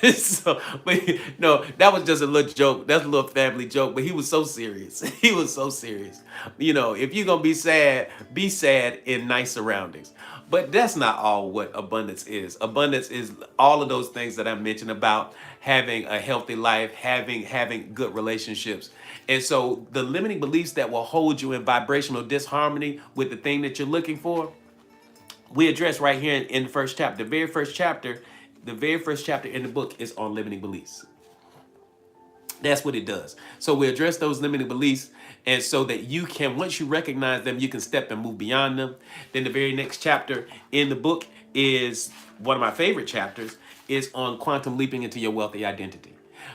A: So, but no, that was just a little joke. That's a little family joke, but he was so serious. He was so serious. If you're going to be sad in nice surroundings. But that's not all what abundance is. Abundance is all of those things that I mentioned about having a healthy life, having good relationships. And so the limiting beliefs that will hold you in vibrational disharmony with the thing that you're looking for, we address right here in the first chapter. The very first chapter in the book is on limiting beliefs. That's what it does. So we address those limiting beliefs, and so that you can, once you recognize them, you can step and move beyond them. Then the very next chapter in the book is one of my favorite chapters, is on quantum leaping into your wealthy identity.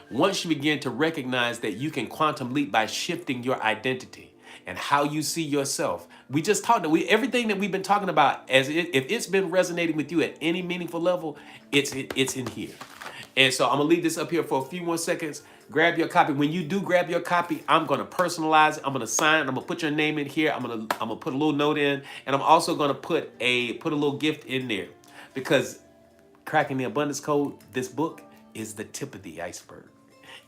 A: Once you begin to recognize that you can quantum leap by shifting your identity and how you see yourself. We just talked, everything that we've been talking about, if it's been resonating with you at any meaningful level, it's in here. And so I'm gonna leave this up here for a few more seconds. Grab your copy. When you do grab your copy, I'm gonna personalize it. I'm gonna sign. I'm gonna put your name in here. I'm gonna put a little note in, and I'm also gonna put a little gift in there, because Cracking the Abundance Code, this book, is the tip of the iceberg.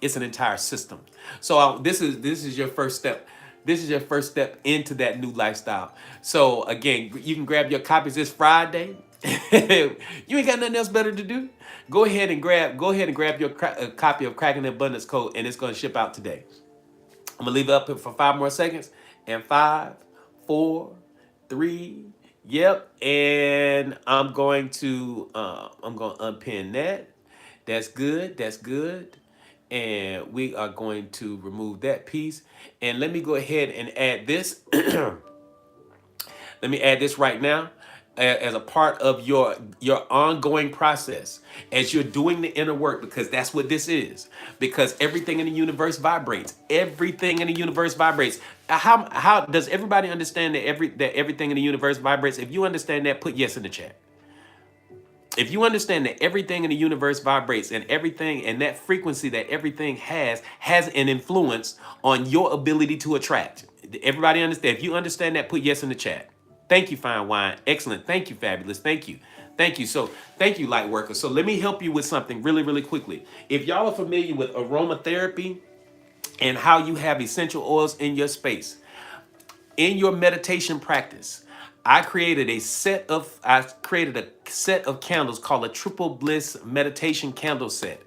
A: It's an entire system. So this is your first step. This is your first step into that new lifestyle. So again, you can grab your copies this Friday. You ain't got nothing else better to do. Go ahead and grab your copy of Cracking the Abundance Code, and it's going to ship out today. I'm gonna leave it up for 5 more seconds. And 5, 4, 3. Yep. And I'm going to unpin that. That's good. That's good. And we are going to remove that piece. And let me go ahead and add this. Let me add this right now as a part of your ongoing process as you're doing the inner work, because that's what this is. Because everything in the universe vibrates. Everything in the universe vibrates. How does everybody understand that everything in the universe vibrates? If you understand that, put yes in the chat. If you understand that everything in the universe vibrates, and everything, and that frequency that everything has an influence on your ability to attract. Everybody understand? If you understand that, put yes in the chat. Thank you, Fine Wine. Excellent. Thank you, Fabulous. Thank you. Thank you. So thank you, light workers. So let me help you with something really, really quickly. If y'all are familiar with aromatherapy and how you have essential oils in your space, in your meditation practice, I created a set of candles called a triple bliss meditation candle set.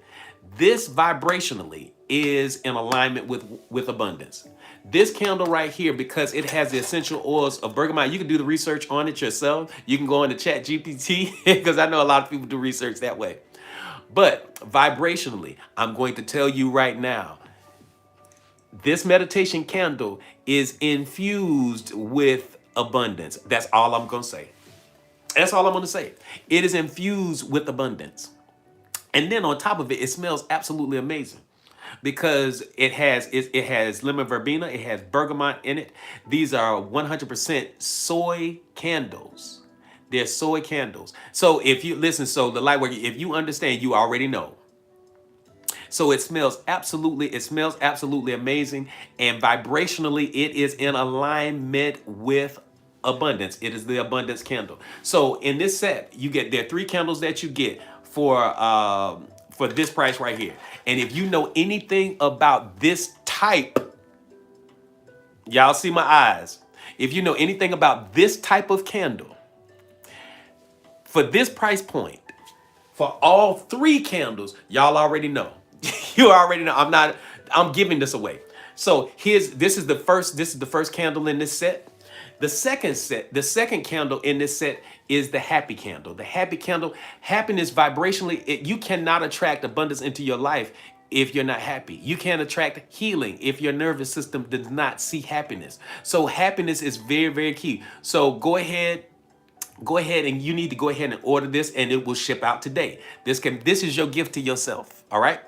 A: This vibrationally is in alignment with abundance. This candle right here, because it has the essential oils of bergamot, you can do the research on it yourself. You can go into Chat GPT because I know a lot of people do research that way. But vibrationally, I'm going to tell you right now, this meditation candle is infused with abundance. That's all I'm going to say. That's all I'm going to say. It is infused with abundance. And then on top of it, it smells absolutely amazing because it has lemon verbena, it has bergamot in it. These are 100% soy candles. They're soy candles. So if you listen, so the light work, if you understand, you already know. So it smells absolutely amazing. And vibrationally, it is in alignment with abundance. It is the abundance candle. So in this set, there are 3 candles that you get for this price right here. And if you know anything about this type, y'all see my eyes. If you know anything about this type of candle, for this price point, for all 3 candles, y'all already know. You already know. I'm giving this away. So this is the first candle in this set. The second candle in this set is the happy candle. The happy candle, happiness vibrationally, you cannot attract abundance into your life if you're not happy. You can't attract healing if your nervous system does not see happiness. So happiness is very, very key. So go ahead and you need to go ahead and order this and it will ship out today. This is your gift to yourself. All right.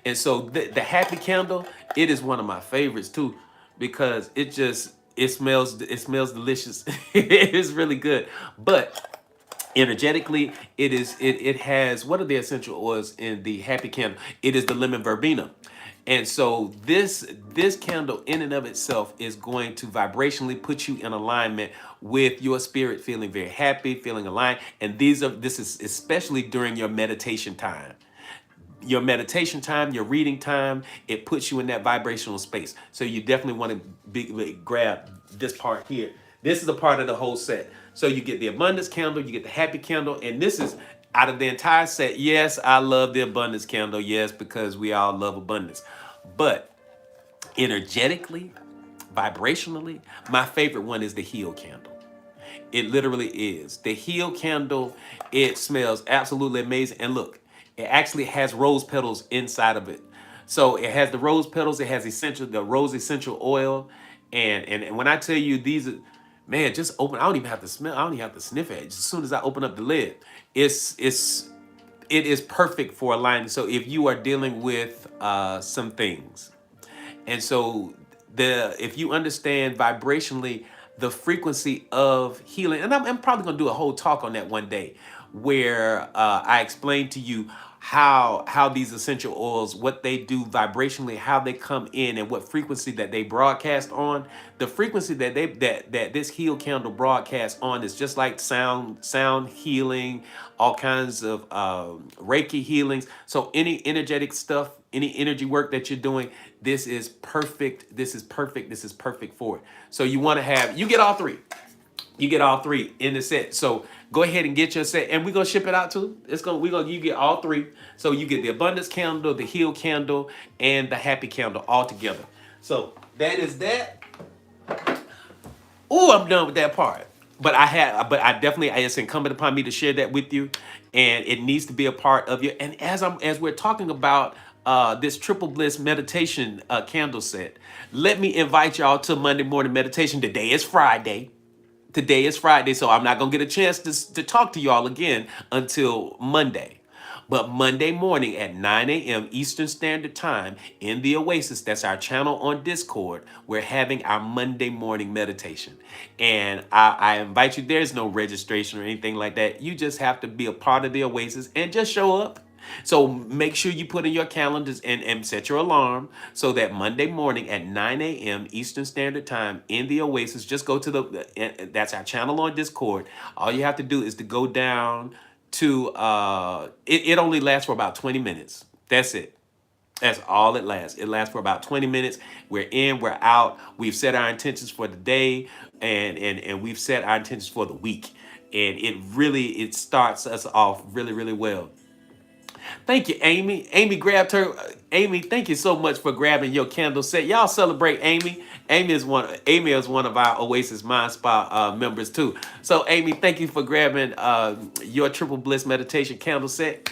A: And so the happy candle, it is one of my favorites too, because it smells delicious. It is really good. But energetically, it has, what are the essential oils in the happy candle? It is the lemon verbena. And so this candle in and of itself is going to vibrationally put you in alignment with your spirit, feeling very happy, feeling aligned. And this is especially during your meditation time. Your meditation time, your reading time, it puts you in that vibrational space. So you definitely want to grab this part here. This is a part of the whole set. So you get the abundance candle, you get the happy candle, and this is out of the entire set. Yes, I love the abundance candle. Yes, because we all love abundance. But energetically, vibrationally, my favorite one is the heal candle. It literally is. The heal candle, it smells absolutely amazing. And look, it actually has rose petals inside of it. So it has the rose petals, it has the rose essential oil. And when I tell you these are, man, just open, I don't even have to smell, I don't even have to sniff it. As soon as I open up the lid, it is perfect for aligning. So if you are dealing with some things, and so if you understand vibrationally the frequency of healing, and I'm probably gonna do a whole talk on that one day, where I explain to you how these essential oils, what they do vibrationally, how they come in, and what frequency that they broadcast on. The frequency that this heal candle broadcasts on is just like sound healing, all kinds of Reiki healings. So any energetic stuff, any energy work that you're doing, this is perfect. This is perfect. This is perfect for it. So you get all 3. You get all 3 in the set. So go ahead and get your set, and we're gonna ship it out too. You get all 3. So you get the abundance candle, the heal candle, and the happy candle all together. So that is that. Oh, I'm done with that part. But it's incumbent upon me to share that with you, and it needs to be a part of you. And as we're talking about this triple bliss meditation candle set, let me invite y'all to Monday morning meditation. Today is Friday. So I'm not going to get a chance to talk to y'all again until Monday. But Monday morning at 9 a.m. Eastern Standard Time in the Oasis, that's our channel on Discord, we're having our Monday morning meditation. And I invite you. There's no registration or anything like that. You just have to be a part of the Oasis and just show up. So make sure you put in your calendars and set your alarm so that Monday morning at 9 a.m. Eastern Standard Time in the Oasis, just go to that's our channel on Discord. All you have to do is to go down to, it only lasts for about 20 minutes. That's it. That's all it lasts. It lasts for about 20 minutes. We're in, we're out. We've set our intentions for the day, and we've set our intentions for the week. And it starts us off really, really well. Thank you, Amy. Amy grabbed her. Amy, thank you so much for grabbing your candle set. Y'all celebrate Amy. Amy is one of our Oasis Mind Spa members too. So Amy, thank you for grabbing your Triple Bliss meditation candle set.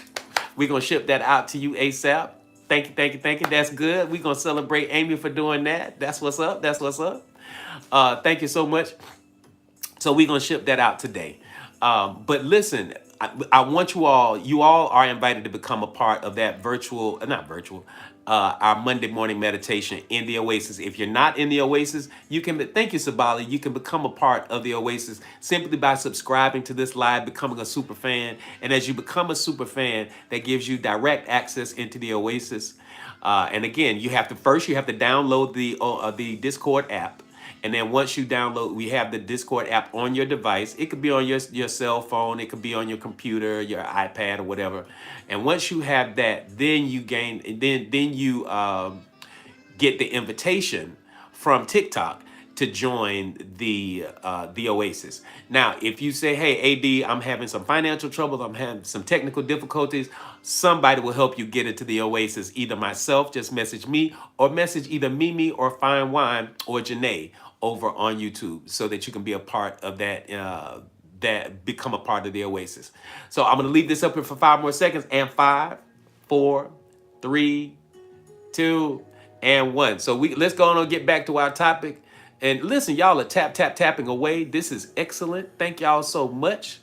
A: We're gonna ship that out to you ASAP. Thank you, thank you, thank you. That's good. We're gonna celebrate Amy for doing that. That's what's up. That's what's up. Thank you so much. So we're gonna ship that out today. But listen, I want you all are invited to become a part of that not virtual, our Monday morning meditation in the Oasis. If you're not in the Oasis, you can, thank you, Sabali, you can become a part of the Oasis simply by subscribing to this live, becoming a super fan. And as you become a super fan, that gives you direct access into the Oasis. And again, you have to download the Discord app. And then once you download, we have the Discord app on your device. It could be on your cell phone. It could be on your computer, your iPad, or whatever. And once you have that, then you get the invitation from TikTok to join the Oasis. Now, if you say, hey, AD, I'm having some financial troubles, I'm having some technical difficulties, somebody will help you get into the Oasis. Either myself, just message me, or message either Mimi or Fine Wine or Janae over on YouTube so that you can be a part of that, become a part of the Oasis. So I'm going to leave this up here for 5 more seconds. And 5, 4, 3, 2, and 1. So let's go on and get back to our topic. And listen, y'all are tapping away. This is excellent. Thank y'all so much.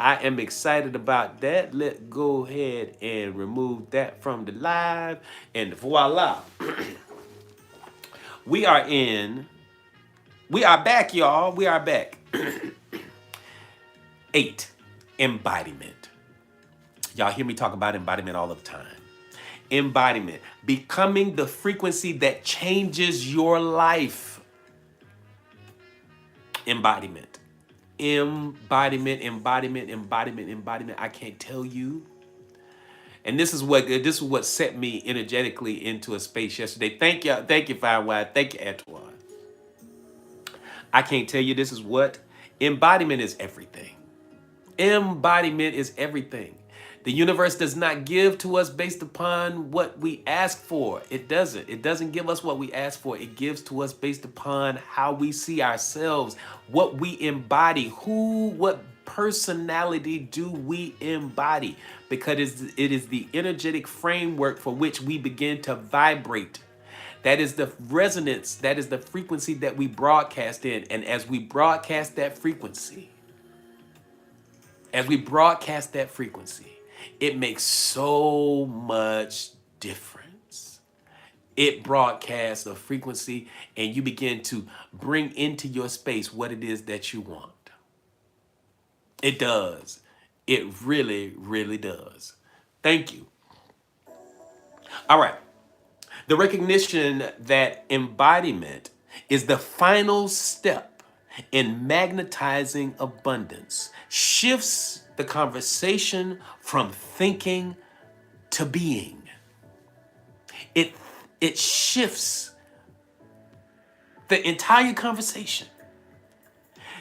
A: I am excited about that. Let's go ahead and remove that from the live. And voila. We are back, y'all. We are back. 8, embodiment. Y'all hear me talk about embodiment all the time. Embodiment, becoming the frequency that changes your life. Embodiment. Embodiment. I can't tell you. And this is what set me energetically into a space yesterday. Thank you, Fine Wine. Thank you, Antoine. I can't tell you, this is what embodiment is everything. Embodiment is everything. The universe does not give to us based upon what we ask for. It doesn't. It doesn't give us what we ask for. It gives to us based upon how we see ourselves, what we embody, what personality do we embody? Because it is the energetic framework for which we begin to vibrate. That is the resonance, that is the frequency that we broadcast in. And as we broadcast that frequency, it makes so much difference. It broadcasts a frequency and you begin to bring into your space what it is that you want. It does. It really, really does. Thank you. All right. The recognition that embodiment is the final step in magnetizing abundance shifts the conversation from thinking to being. It shifts the entire conversation.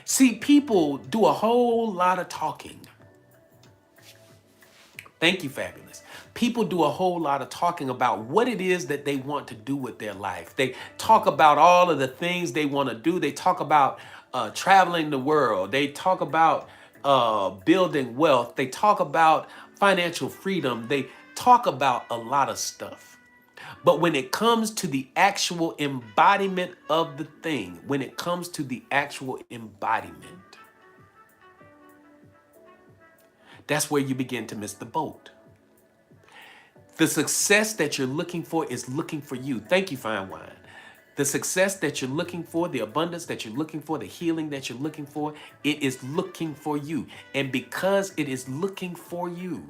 A: See, people do a whole lot of talking. Thank you, Fabulous. People do a whole lot of talking about what it is that they want to do with their life. They talk about all of the things they want to do. They talk about traveling the world. They talk about building wealth. They talk about financial freedom. They talk about a lot of stuff. But when it comes to the actual embodiment of the thing, that's where you begin to miss the boat. The success that you're looking for is looking for you. Thank you, Fine Wine. The success that you're looking for, the abundance that you're looking for, the healing that you're looking for, it is looking for you. And because it is looking for you,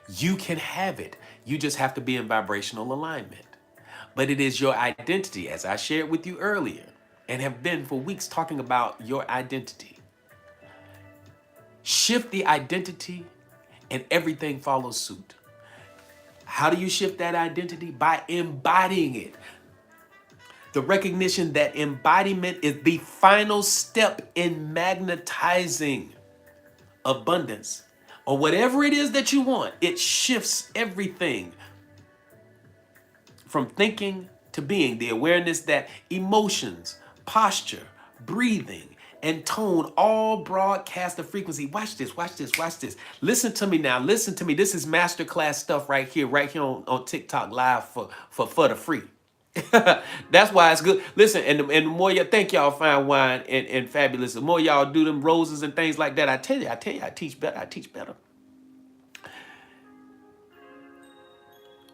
A: you can have it. You just have to be in vibrational alignment. But it is your identity, as I shared with you earlier, and have been for weeks talking about your identity. Shift the identity and everything follows suit. How do you shift that identity? By embodying it. The recognition that embodiment is the final step in magnetizing abundance or whatever it is that you want. It shifts everything from thinking to being. The awareness that emotions, posture, breathing, and tone all broadcast the frequency. Watch this, watch this, watch this. Listen to me now. Listen to me. This is masterclass stuff right here on TikTok live for the free. That's why it's good. Listen, and the more y'all thank y'all fine wine and fabulous, the more y'all do them roses and things like that. I tell you, I teach better. I teach better.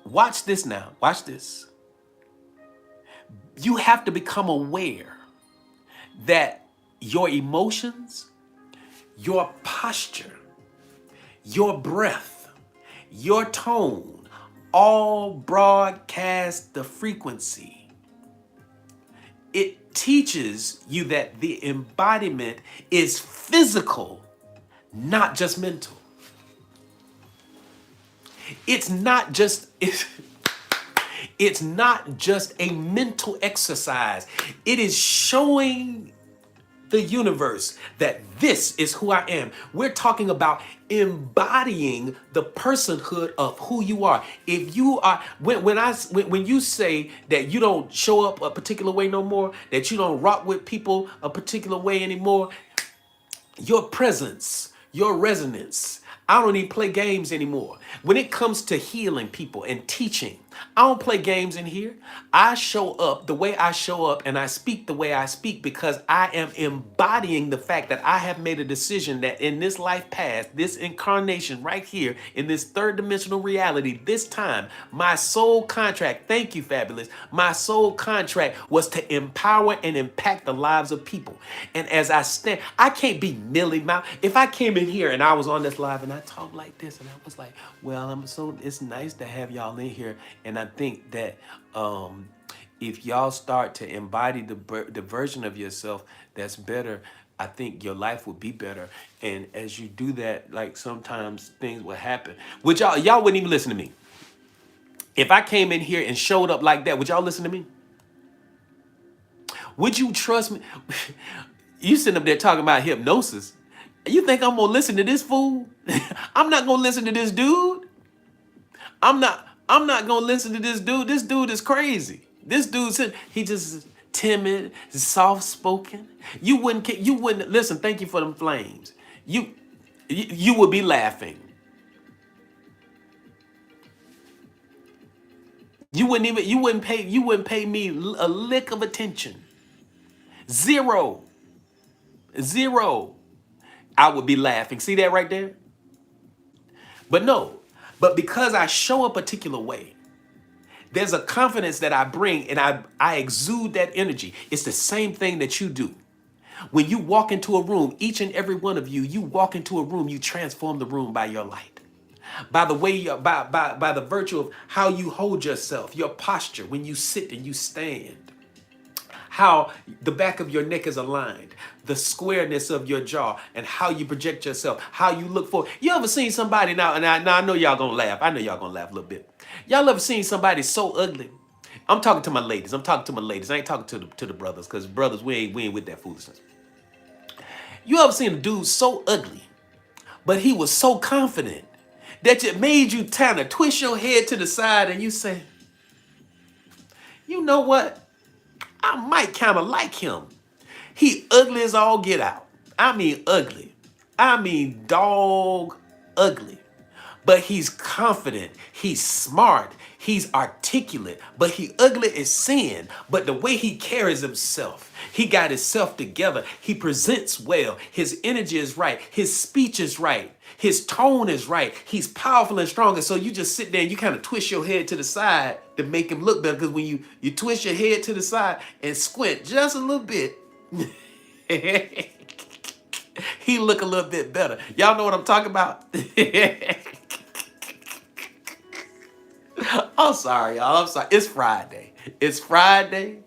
A: Watch this now. Watch this. You have to become aware that your emotions, your posture, your breath, your tone, all broadcast the frequency. It teaches you that the embodiment is physical, not just mental. It's not just a mental exercise. It is showing the universe that this is who I am. We're talking about embodying the personhood of who you are. If you are, when you say that you don't show up a particular way no more, that you don't rock with people a particular way anymore, your presence, your resonance. I don't even play games anymore. When it comes to healing people and teaching, I don't play games in here. I show up the way I show up and I speak the way I speak because I am embodying the fact that I have made a decision that in this life past, this incarnation right here, in this third dimensional reality, this time, my soul contract, thank you, fabulous, my soul contract was to empower and impact the lives of people. And as I stand, I can't be Millie Mouse. If I came in here and I was on this live and I talked like this and I was like, well, it's nice to have y'all in here. And I think that if y'all start to embody the version of yourself that's better, I think your life would be better. And as you do that, like sometimes things will happen. Would y'all wouldn't even listen to me. If I came in here and showed up like that, would y'all listen to me? Would you trust me? You sitting up there talking about hypnosis. You think I'm gonna listen to this fool? I'm not gonna listen to this dude. I'm not gonna listen to this dude. This dude is crazy. This dude said he just timid, soft spoken. You wouldn't listen. Thank you for them flames. You would be laughing. You wouldn't pay me a lick of attention. Zero. I would be laughing. See that right there? But because I show a particular way, there's a confidence that I bring and I exude that energy. It's the same thing that you do. When you walk into a room, each and every one of you walk into a room, you transform the room by your light. By the way, by the virtue of how you hold yourself, your posture, when you sit and you stand, how the back of your neck is aligned, the squareness of your jaw, and how you project yourself, how you look for. You ever seen somebody now, and I know y'all gonna laugh. I know y'all gonna laugh a little bit. Y'all ever seen somebody so ugly? I'm talking to my ladies. I ain't talking to the brothers, because brothers, we ain't with that foolishness. You ever seen a dude so ugly, but he was so confident that it made you kind of twist your head to the side and you say, you know what? I might kind of like him. He ugly as all get out. I mean ugly. I mean dog ugly. But he's confident. He's smart. He's articulate. But he ugly as sin. But the way he carries himself, he got himself together. He presents well. His energy is right. His speech is right. His tone is right. He's powerful and strong. And so you just sit there and you kind of twist your head to the side to make him look better. Because when you twist your head to the side and squint just a little bit, he look a little bit better. Y'all know what I'm talking about? I'm sorry, y'all. I'm sorry. It's Friday. It's Friday.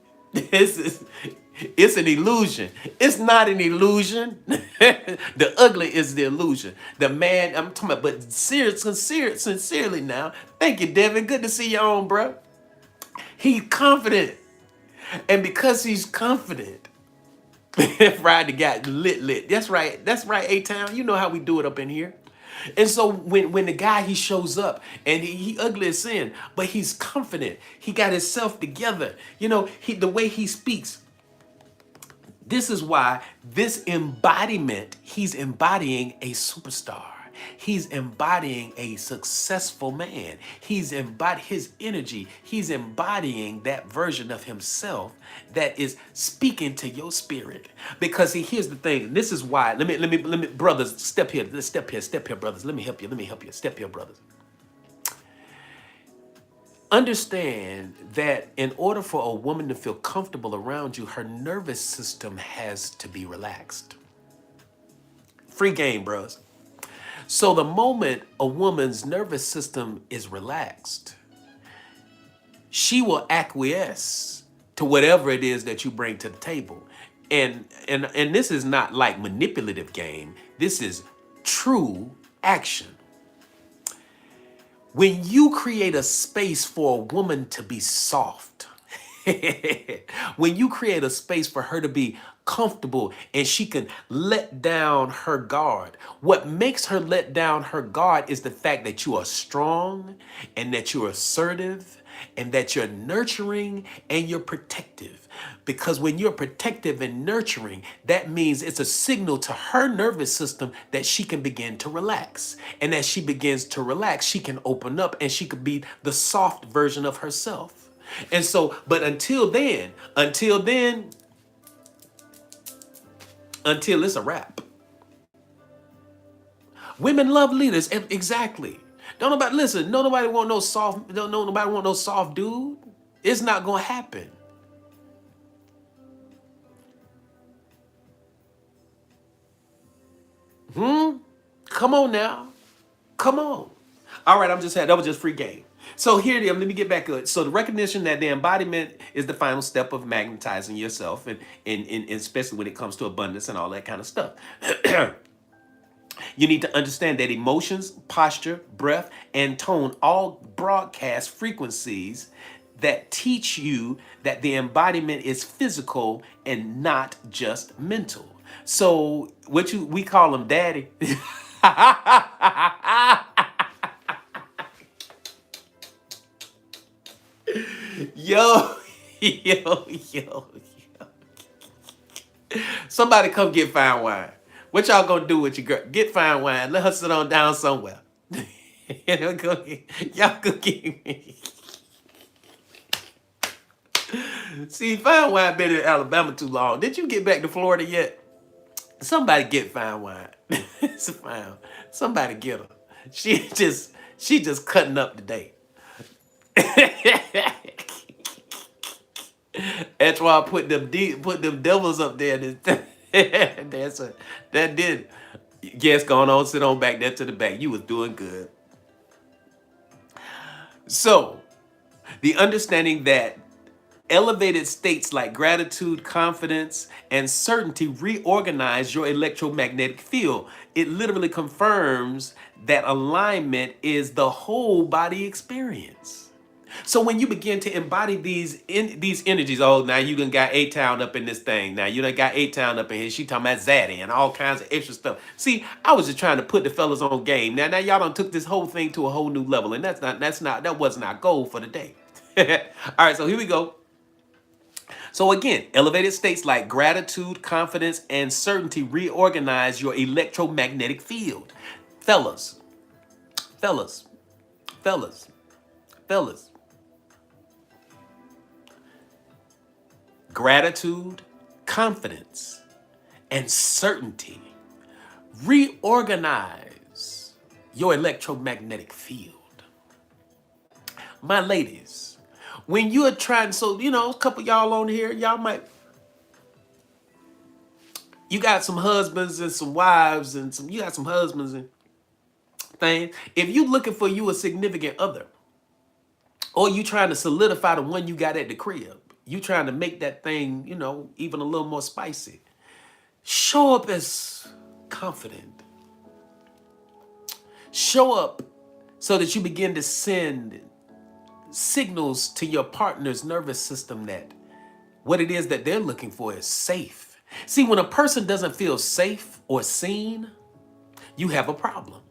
A: It's an illusion. It's not an illusion. The ugly is the illusion. The man, I'm talking about, but sincerely now. Thank you, Devin. Good to see you on, bro. He's confident. And because he's confident, Friday got lit. That's right. That's right, A-Town. You know how we do it up in here. And so when the guy, he shows up and he ugly as sin, but he's confident. He got himself together. You know, the way he speaks. This is why this embodiment, he's embodying a superstar. He's embodying a successful man. He's embodying his energy. He's embodying that version of himself that is speaking to your spirit. Because see, here's the thing. This is why. Let me, brothers, step here. Let's step here, brothers. Let me help you. Step here, brothers. Understand that in order for a woman to feel comfortable around you, her nervous system has to be relaxed. Free game, bros. So the moment a woman's nervous system is relaxed, she will acquiesce to whatever it is that you bring to the table. And this is not like manipulative game. This is true action. When you create a space for a woman to be soft, when you create a space for her to be comfortable and she can let down her guard, what makes her let down her guard is the fact that you are strong and that you're assertive and that you're nurturing and you're protective. Because when you're protective and nurturing, that means it's a signal to her nervous system that she can begin to relax. And as she begins to relax, she can open up and she could be the soft version of herself. And so, but until it's a wrap. Women love leaders. Exactly. Don't nobody want no soft dude. It's not gonna happen. Come on now. Come on. All right, that was just free game. So here it is. Let me get back to it. So the recognition that the embodiment is the final step of magnetizing yourself, and especially when it comes to abundance and all that kind of stuff. You need to understand that emotions, posture, breath, and tone all broadcast frequencies that teach you that the embodiment is physical and not just mental. So we call them daddy. Yo. Somebody come get fine wine. What y'all gonna do with your girl? Get fine wine. Let her sit on down somewhere. Y'all go get me. See, fine wine been in Alabama too long. Did you get back to Florida yet? Somebody get fine wine. It's fine. Somebody get her. She just cutting up today. That's why I put them devils up there. That did. Yes, going on, sit on back there to the back. You was doing good. So, the understanding that elevated states like gratitude, confidence, and certainty reorganize your electromagnetic field. It literally confirms that alignment is the whole body experience. So when you begin to embody these energies, now you done got A-Town up in this thing. Now you done got A-Town up in here. She talking about Zaddy and all kinds of extra stuff. See, I was just trying to put the fellas on game. Now y'all done took this whole thing to a whole new level, and that wasn't our goal for the day. All right, so here we go. So again, elevated states like gratitude, confidence, and certainty reorganize your electromagnetic field. Fellas. Gratitude, confidence, and certainty reorganize your electromagnetic field. My ladies, when you are trying, a couple of y'all on here, you got some husbands and some wives and you got some husbands and things. If you looking for you a significant other, or you trying to solidify the one you got at the crib, You trying to make that thing, even a little more spicy. Show up as confident. Show up so that you begin to send signals to your partner's nervous system that what it is that they're looking for is safe. See, when a person doesn't feel safe or seen, you have a problem.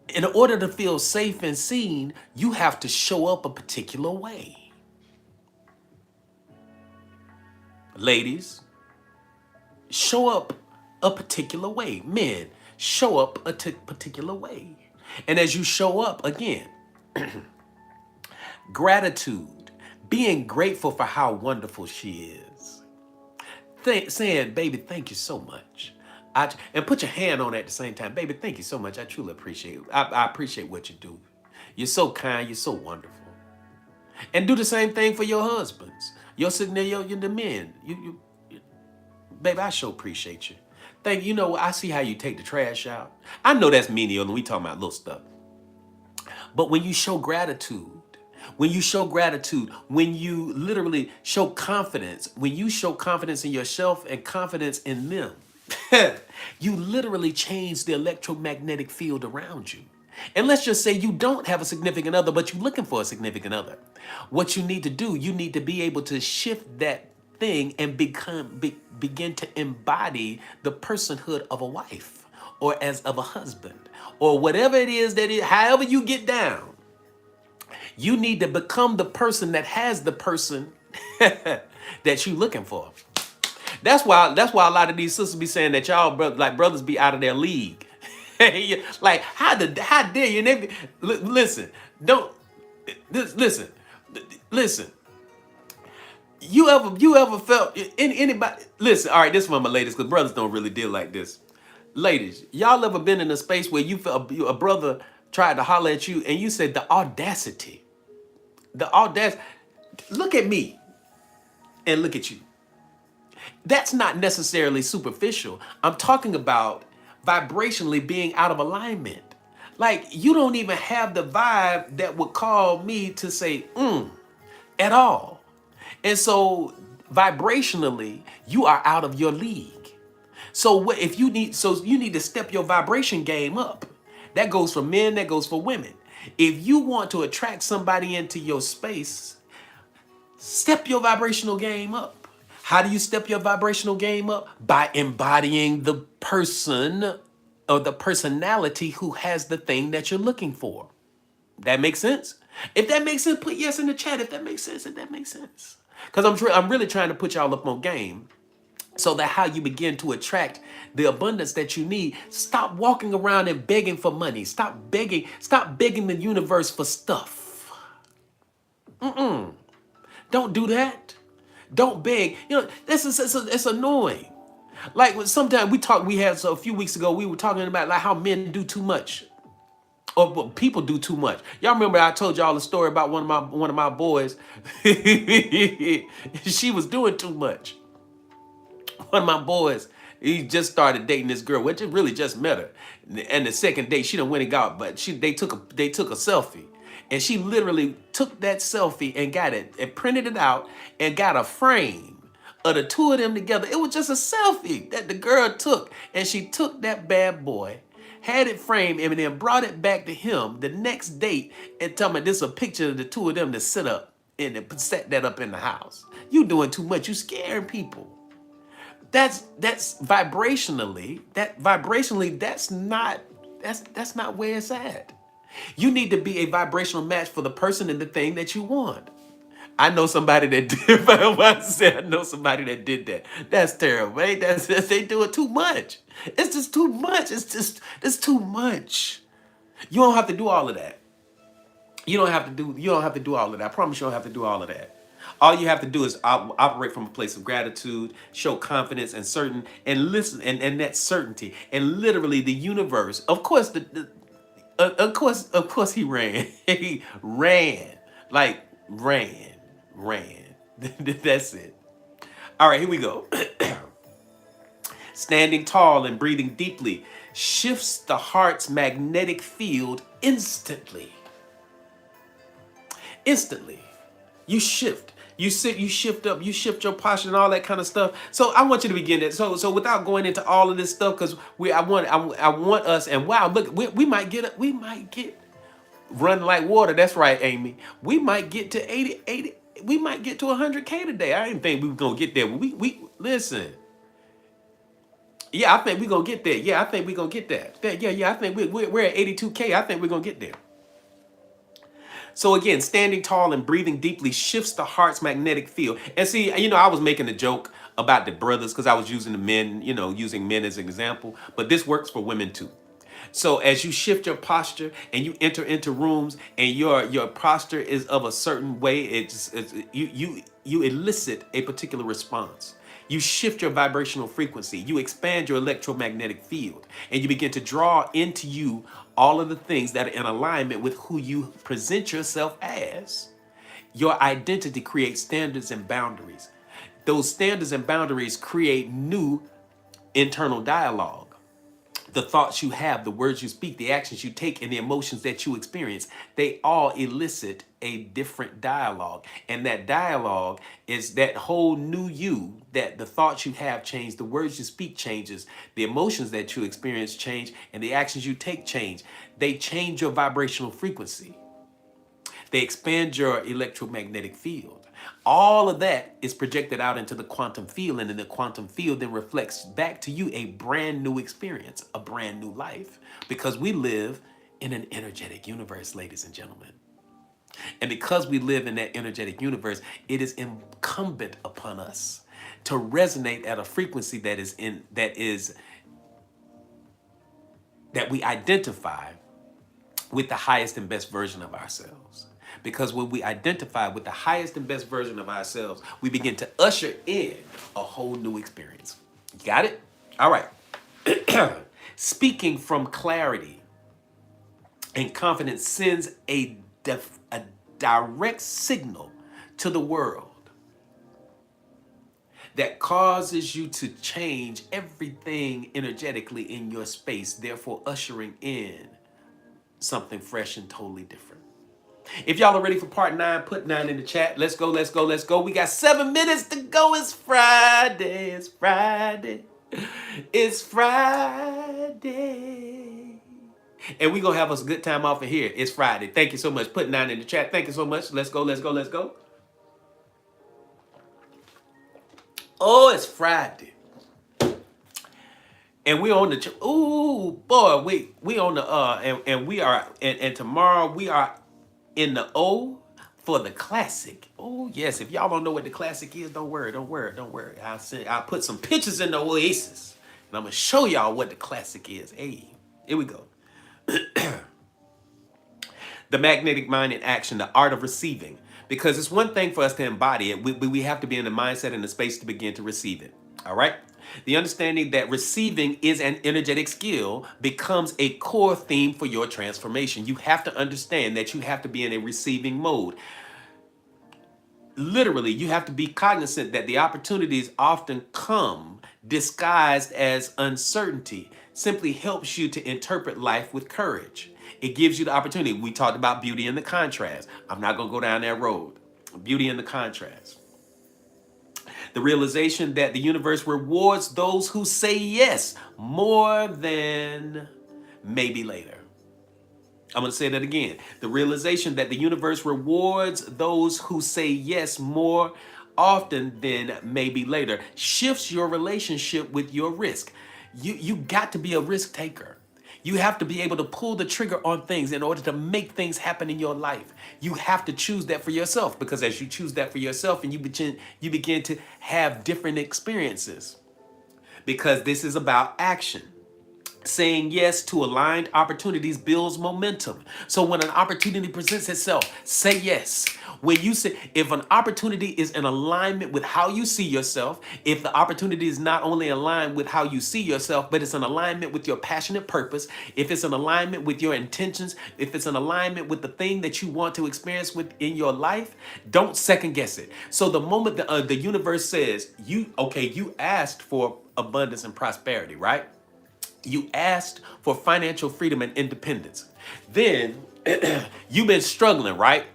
A: In order to feel safe and seen, you have to show up a particular way. Ladies, show up a particular way. Men, show up a particular way. And as you show up, again, gratitude, being grateful for how wonderful she is. Saying, baby, thank you so much. And put your hand on it at the same time. Baby, thank you so much. I truly appreciate it. I appreciate what you do. You're so kind. You're so wonderful. And do the same thing for your husbands. You're sitting there, you're the men. Baby, I sure appreciate you. Thank you. I see how you take the trash out. I know that's menial and we talking about little stuff. But when you show gratitude, when you literally show confidence, when you show confidence in yourself and confidence in them, you literally change the electromagnetic field around you. And let's just say you don't have a significant other, but you're looking for a significant other. What you need to do, you need to be able to shift that thing and begin to embody the personhood of a wife or as of a husband or whatever it is however you get down. You need to become the person that has the person that you're looking for. That's why a lot of these sisters be saying that y'all brothers be out of their league. Like how dare you? Listen. You ever felt anybody? Listen. All right, this is for my ladies because brothers don't really deal like this. Ladies, y'all ever been in a space where you felt a brother tried to holler at you and you said the audacity? Look at me and look at you. That's not necessarily superficial. I'm talking about vibrationally being out of alignment. Like you don't even have the vibe that would call me to say, at all. And so vibrationally, you are out of your league. So you need to step your vibration game up. That goes for men, that goes for women. If you want to attract somebody into your space, step your vibrational game up. How do you step your vibrational game up? By embodying the person or the personality who has the thing that you're looking for. That makes sense? If that makes sense, put yes in the chat. If that makes sense. Because I'm really trying to put y'all up on game so that how you begin to attract the abundance that you need. Stop walking around and begging for money. Stop begging the universe for stuff. Don't do that. Don't beg. It's annoying. Like sometimes we had a few weeks ago, we were talking about like how men do too much. Or people do too much. Y'all remember I told y'all a story about one of my boys. She was doing too much. One of my boys, he just started dating this girl, which really just met her. And the second date, she done went and got, but they took a selfie. And she literally took that selfie and got it and printed it out and got a frame of the two of them together. It was just a selfie that the girl took. And she took that bad boy, had it framed, and then brought it back to him the next date and told me this is a picture of the two of them to sit up and set that up in the house. You doing too much. You scaring people. That's vibrationally, that's not where it's at. You need to be a vibrational match for the person and the thing that you want. I know somebody that did. I know somebody that did that. That's terrible. Right? They do it too much. It's just too much. It's too much. You don't have to do all of that. You don't have to do all of that. I promise you don't have to do all of that. All you have to do is operate from a place of gratitude, show confidence and listen, and that certainty, and literally the universe. Of course, of course, he ran. He ran. That's it. All right, here we go. Standing tall and breathing deeply shifts the heart's magnetic field instantly. Instantly. You shift. You sit, you shift up, you shift your posture and all that kind of stuff. So I want you to begin that. So without going into all of this stuff, because I want us, and wow, look, we might get run like water. That's right, Amy. We might get to 80. We might get to 100K today. I didn't think we were gonna get there. We listen. Yeah, I think we're gonna get there. Yeah, I think we're gonna get that. Yeah. I think we're at 82K. I think we're gonna get there. So again, standing tall and breathing deeply shifts the heart's magnetic field. And see, I was making a joke about the brothers because I was using the men, using men as an example, but this works for women too. So as you shift your posture and you enter into rooms and your posture is of a certain way, you elicit a particular response. You shift your vibrational frequency, you expand your electromagnetic field, and you begin to draw into you all of the things that are in alignment with who you present yourself as. Your identity creates standards and boundaries. Those standards and boundaries create new internal dialogue. The thoughts you have, the words you speak, the actions you take, and the emotions that you experience, they all elicit a different dialogue. And that dialogue is that whole new you, that the thoughts you have change, the words you speak changes, the emotions that you experience change, and the actions you take change. They change your vibrational frequency. They expand your electromagnetic field. All of that is projected out into the quantum field, and then the quantum field then reflects back to you a brand new experience, a brand new life, because we live in an energetic universe, ladies and gentlemen. And because we live in that energetic universe, it is incumbent upon us to resonate at a frequency that we identify with the highest and best version of ourselves. Because when we identify with the highest and best version of ourselves, we begin to usher in a whole new experience. You got it? All right. Speaking from clarity and confidence sends a direct signal to the world that causes you to change everything energetically in your space, therefore ushering in something fresh and totally different. If y'all are ready for part 9, put 9 in the chat. Let's go. We got 7 minutes to go. It's Friday. It's Friday. And we're going to have us a good time off of here. It's Friday. Thank you so much. Put 9 in the chat. Thank you so much. Let's go. Oh, it's Friday. And we on the, we on the, and we are, and tomorrow we are in the O for the classic. Oh yes, if y'all don't know what the classic is, don't worry. I'll put some pictures in the Oasis, and I'm gonna show y'all what the classic is. Hey, here we go. The magnetic mind in action, the art of receiving. Because it's one thing for us to embody it, we have to be in the mindset and the space to begin to receive it. All right? The understanding that receiving is an energetic skill becomes a core theme for your transformation. You have to understand that you have to be in a receiving mode. Literally, you have to be cognizant that the opportunities often come disguised as uncertainty. Simply helps you to interpret life with courage. It gives you the opportunity. We talked about beauty and the contrast. I'm not going to go down that road. Beauty and the contrast. The realization that the universe rewards those who say yes more than maybe later. I'm going to say that again. The realization that the universe rewards those who say yes more often than maybe later shifts your relationship with your risk. You got to be a risk taker. You have to be able to pull the trigger on things in order to make things happen in your life. You have to choose that for yourself, because as you choose that for yourself and you begin to have different experiences, because this is about action. Saying yes to aligned opportunities builds momentum. So when an opportunity presents itself, say yes. When you say, if an opportunity is in alignment with how you see yourself, if the opportunity is not only aligned with how you see yourself, but it's in alignment with your passionate purpose, if it's in alignment with your intentions, if it's in alignment with the thing that you want to experience within your life, don't second guess it. So the moment the universe says, you asked for abundance and prosperity, right? You asked for financial freedom and independence. Then you've been struggling, right?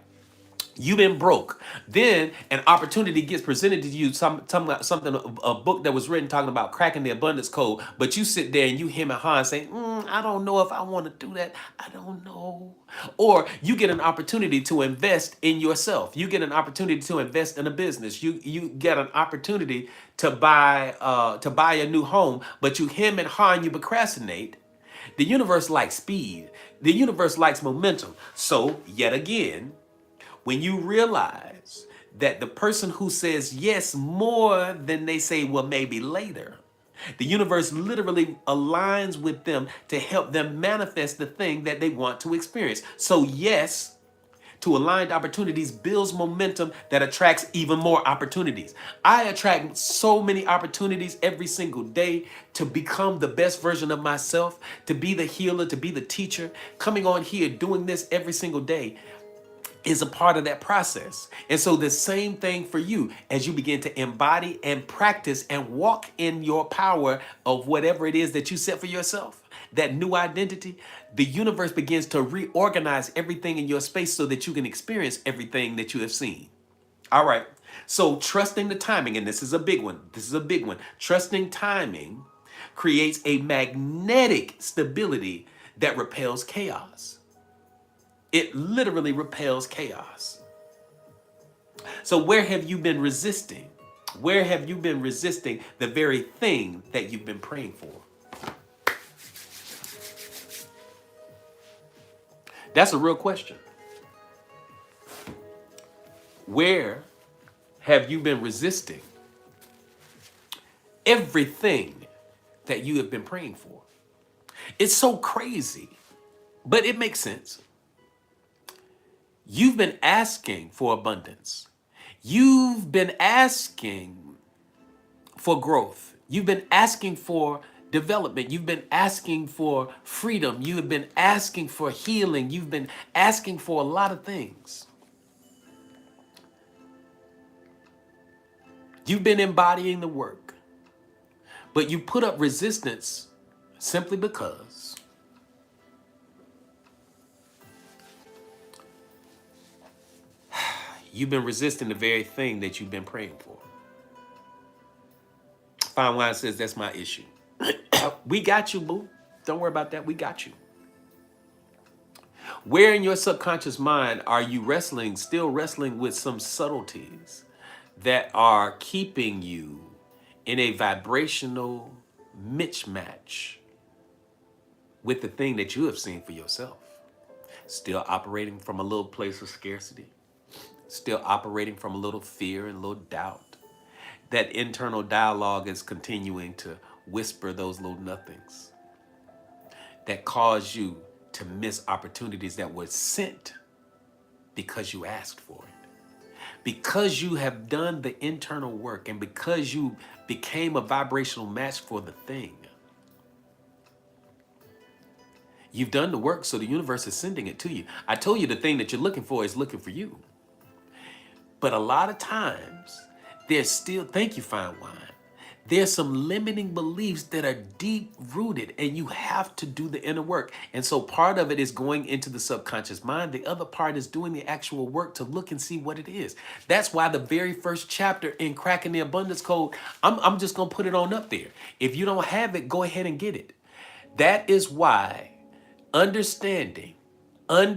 A: You've been broke. Then an opportunity gets presented to you, something, a book that was written talking about cracking the abundance code, but you sit there and you hem and haw and say, I don't know if I want to do that. I don't know. Or you get an opportunity to invest in yourself. You get an opportunity to invest in a business. You get an opportunity to buy a new home, but you hem and haw and you procrastinate. The universe likes speed. The universe likes momentum. So yet again, when you realize that the person who says yes more than they say, well, maybe later, the universe literally aligns with them to help them manifest the thing that they want to experience. So yes, to aligned opportunities builds momentum that attracts even more opportunities. I attract so many opportunities every single day to become the best version of myself, to be the healer, to be the teacher. Coming on here, doing this every single day is a part of that process. And so the same thing for you as you begin to embody and practice and walk in your power of whatever it is that you set for yourself, that new identity, the universe begins to reorganize everything in your space so that you can experience everything that you have seen. All right. So trusting the timing, and this is a big one. This is a big one. Trusting timing creates a magnetic stability that repels chaos. It literally repels chaos. So where have you been resisting? Where have you been resisting the very thing that you've been praying for? That's a real question. Where have you been resisting everything that you have been praying for? It's so crazy, but it makes sense. You've been asking for abundance. You've been asking for growth. You've been asking for development. You've been asking for freedom. You have been asking for healing. You've been asking for a lot of things. You've been embodying the work, but you put up resistance simply because you've been resisting the very thing that you've been praying for. Fine Wine says, that's my issue. We got you, boo. Don't worry about that. We got you. Where in your subconscious mind are you still wrestling with some subtleties that are keeping you in a vibrational mismatch with the thing that you have seen for yourself? Still operating from a little place of scarcity. Still operating from a little fear and a little doubt. That internal dialogue is continuing to whisper those little nothings that cause you to miss opportunities that were sent because you asked for it. Because you have done the internal work and because you became a vibrational match for the thing. You've done the work, so the universe is sending it to you. I told you the thing that you're looking for is looking for you. But a lot of times, there's still, thank you, Fine Wine, there's some limiting beliefs that are deep rooted and you have to do the inner work. And so part of it is going into the subconscious mind. The other part is doing the actual work to look and see what it is. That's why the very first chapter in Cracking the Abundance Code, I'm just going to put it on up there. If you don't have it, go ahead and get it. That is why understanding. I'm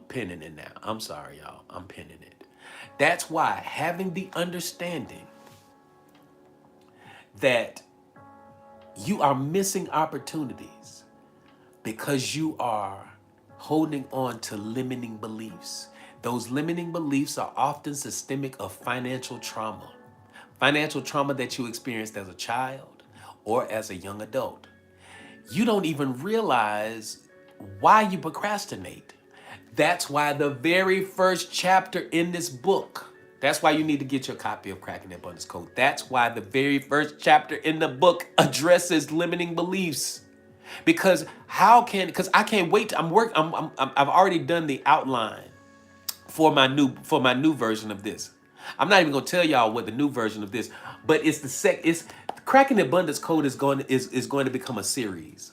A: pinning it now. I'm sorry, y'all. I'm pinning it. That's why having the understanding that you are missing opportunities because you are holding on to limiting beliefs. Those limiting beliefs are often systemic of financial trauma. Financial trauma that you experienced as a child or as a young adult. You don't even realize why you procrastinate. That's why the very first chapter in this book, that's why you need to get your copy of Cracking the Abundance Code. That's why the very first chapter in the book addresses limiting beliefs. Because I can't wait. I've already done the outline for my new version of this. I'm not even gonna tell y'all what the new version of this, but it's Cracking the Abundance Code is going to become a series.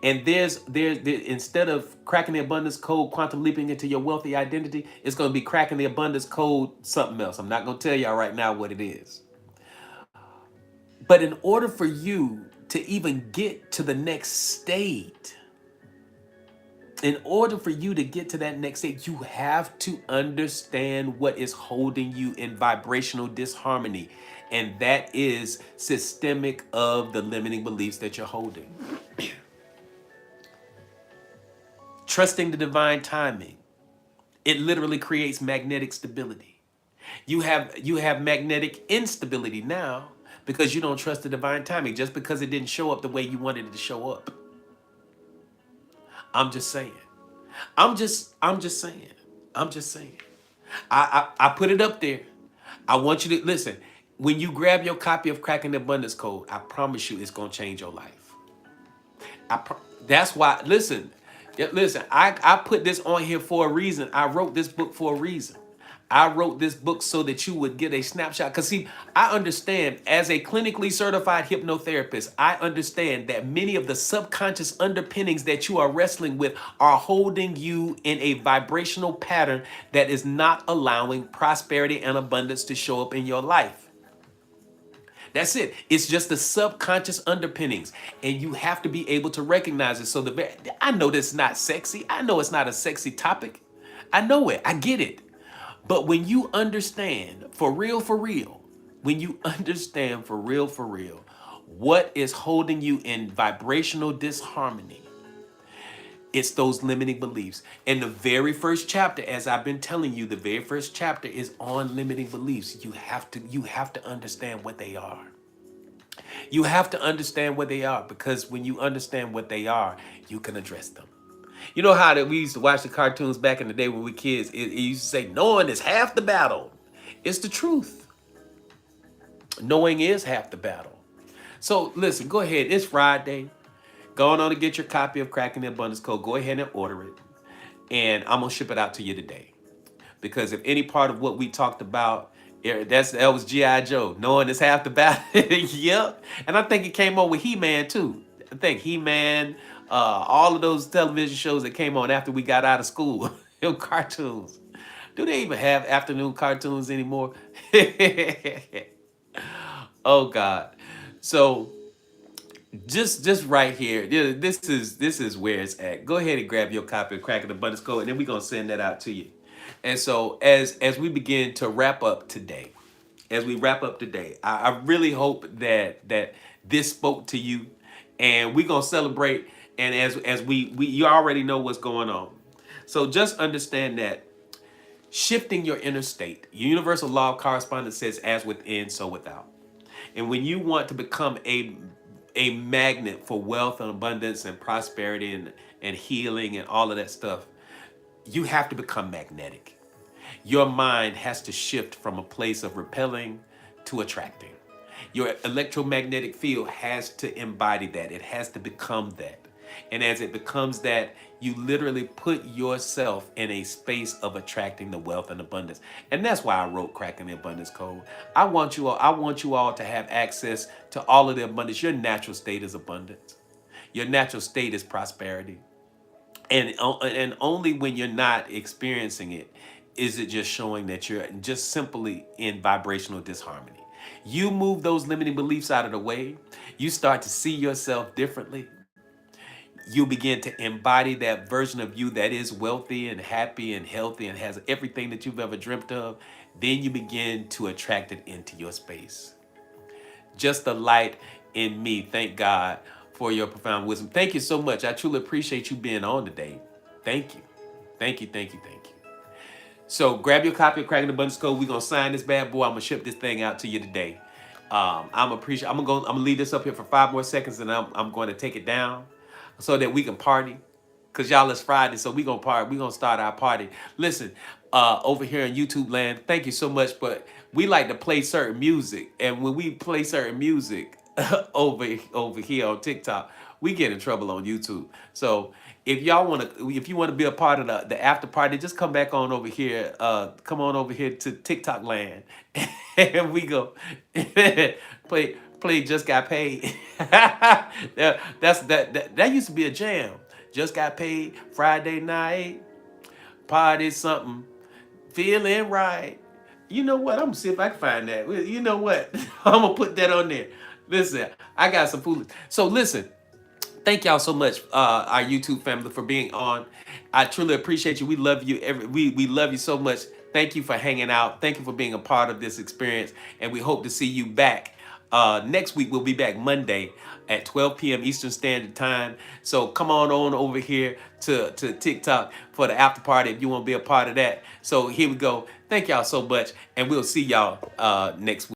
A: And there, instead of cracking the abundance code, quantum leaping into your wealthy identity, it's going to be cracking the abundance code, something else. I'm not going to tell y'all right now what it is. But in order for you to even get to the next state, in order for you to get to that next state, you have to understand what is holding you in vibrational disharmony. And that is systemic of the limiting beliefs that you're holding. Trusting the divine timing, it literally creates magnetic stability. You have magnetic instability now because you don't trust the divine timing just because it didn't show up the way you wanted it to show up. I'm just saying. I'm just saying. I'm just saying. I put it up there. I want you to listen. When you grab your copy of Cracking the Abundance Code, I promise you it's gonna change your life. That's why. Listen, listen. I put this on here for a reason. I wrote this book for a reason. I wrote this book so that you would get a snapshot. Because, see, I understand as a clinically certified hypnotherapist, I understand that many of the subconscious underpinnings that you are wrestling with are holding you in a vibrational pattern that is not allowing prosperity and abundance to show up in your life. That's it. It's just the subconscious underpinnings. And you have to be able to recognize it. So I know that's not sexy. I know it's not a sexy topic. I know it. I get it. But when you understand for real, when you understand for real, what is holding you in vibrational disharmony, it's those limiting beliefs. And the very first chapter, as I've been telling you, the very first chapter is on limiting beliefs. You have to understand what they are. You have to understand what they are, because when you understand what they are, you can address them. You know how that we used to watch the cartoons back in the day when we were kids? It used to say, knowing is half the battle. It's the truth. Knowing is half the battle. So listen, go ahead. It's Friday. Go on to get your copy of Cracking the Abundance Code. Go ahead and order it. And I'm going to ship it out to you today. Because if any part of what we talked about, that was G.I. Joe. Knowing is half the battle. Yep. And I think it came on with He-Man too. I think He-Man, all of those television shows that came on after we got out of school. Cartoons. Do they even have afternoon cartoons anymore? Oh God. So just right here, this is where it's at. Go ahead and grab your copy of Cracking the Abundance Code, and then we're gonna send that out to you. And so as we begin to wrap up today, I really hope that this spoke to you, and we're gonna celebrate. And as we you already know what's going on. So just understand that shifting your inner state, universal law of correspondence says, as within, so without. And when you want to become a magnet for wealth and abundance and prosperity and healing and all of that stuff, you have to become magnetic. Your mind has to shift from a place of repelling to attracting. Your electromagnetic field has to embody that. It has to become that. And as it becomes that, you literally put yourself in a space of attracting the wealth and abundance. And that's why I wrote Cracking the Abundance Code. I want you all to have access to all of the abundance. Your natural state is abundance. Your natural state is prosperity. And only when you're not experiencing it is it just showing that you're just simply in vibrational disharmony. You move those limiting beliefs out of the way. You start to see yourself differently. You begin to embody that version of you that is wealthy and happy and healthy and has everything that you've ever dreamt of. Then you begin to attract it into your space. Just the light in me. Thank God for your profound wisdom. Thank you so much. I truly appreciate you being on today. Thank you. Thank you, thank you, thank you. So grab your copy of Cracking the Abundance Code. We're gonna sign this bad boy. I'm gonna ship this thing out to you today. I'm gonna leave this up here for 5 more seconds, and I'm going to take it down so that we can party. Cause y'all, it's Friday, so we gonna party. We gonna start our party. Listen, over here in YouTube land, thank you so much. But we like to play certain music, and when we play certain music over here on TikTok, we get in trouble on YouTube. So if you want to be a part of the after party, just come back on over here. Come on over here to TikTok land, and we go play Play Just Got Paid. That used to be a jam. Just got paid Friday night. Party something. Feeling right. You know what? I'm gonna see if I can find that. You know what? I'm gonna put that on there. Listen, I got some food. So listen, thank y'all so much, our YouTube family, for being on. I truly appreciate you. We love you. We love you so much. Thank you for hanging out. Thank you for being a part of this experience, and we hope to see you back. Next week we'll be back Monday at 12 p.m. Eastern Standard Time. So come on over here to TikTok for the after party if you want to be a part of that. So here we go. Thank y'all so much, and we'll see y'all next week.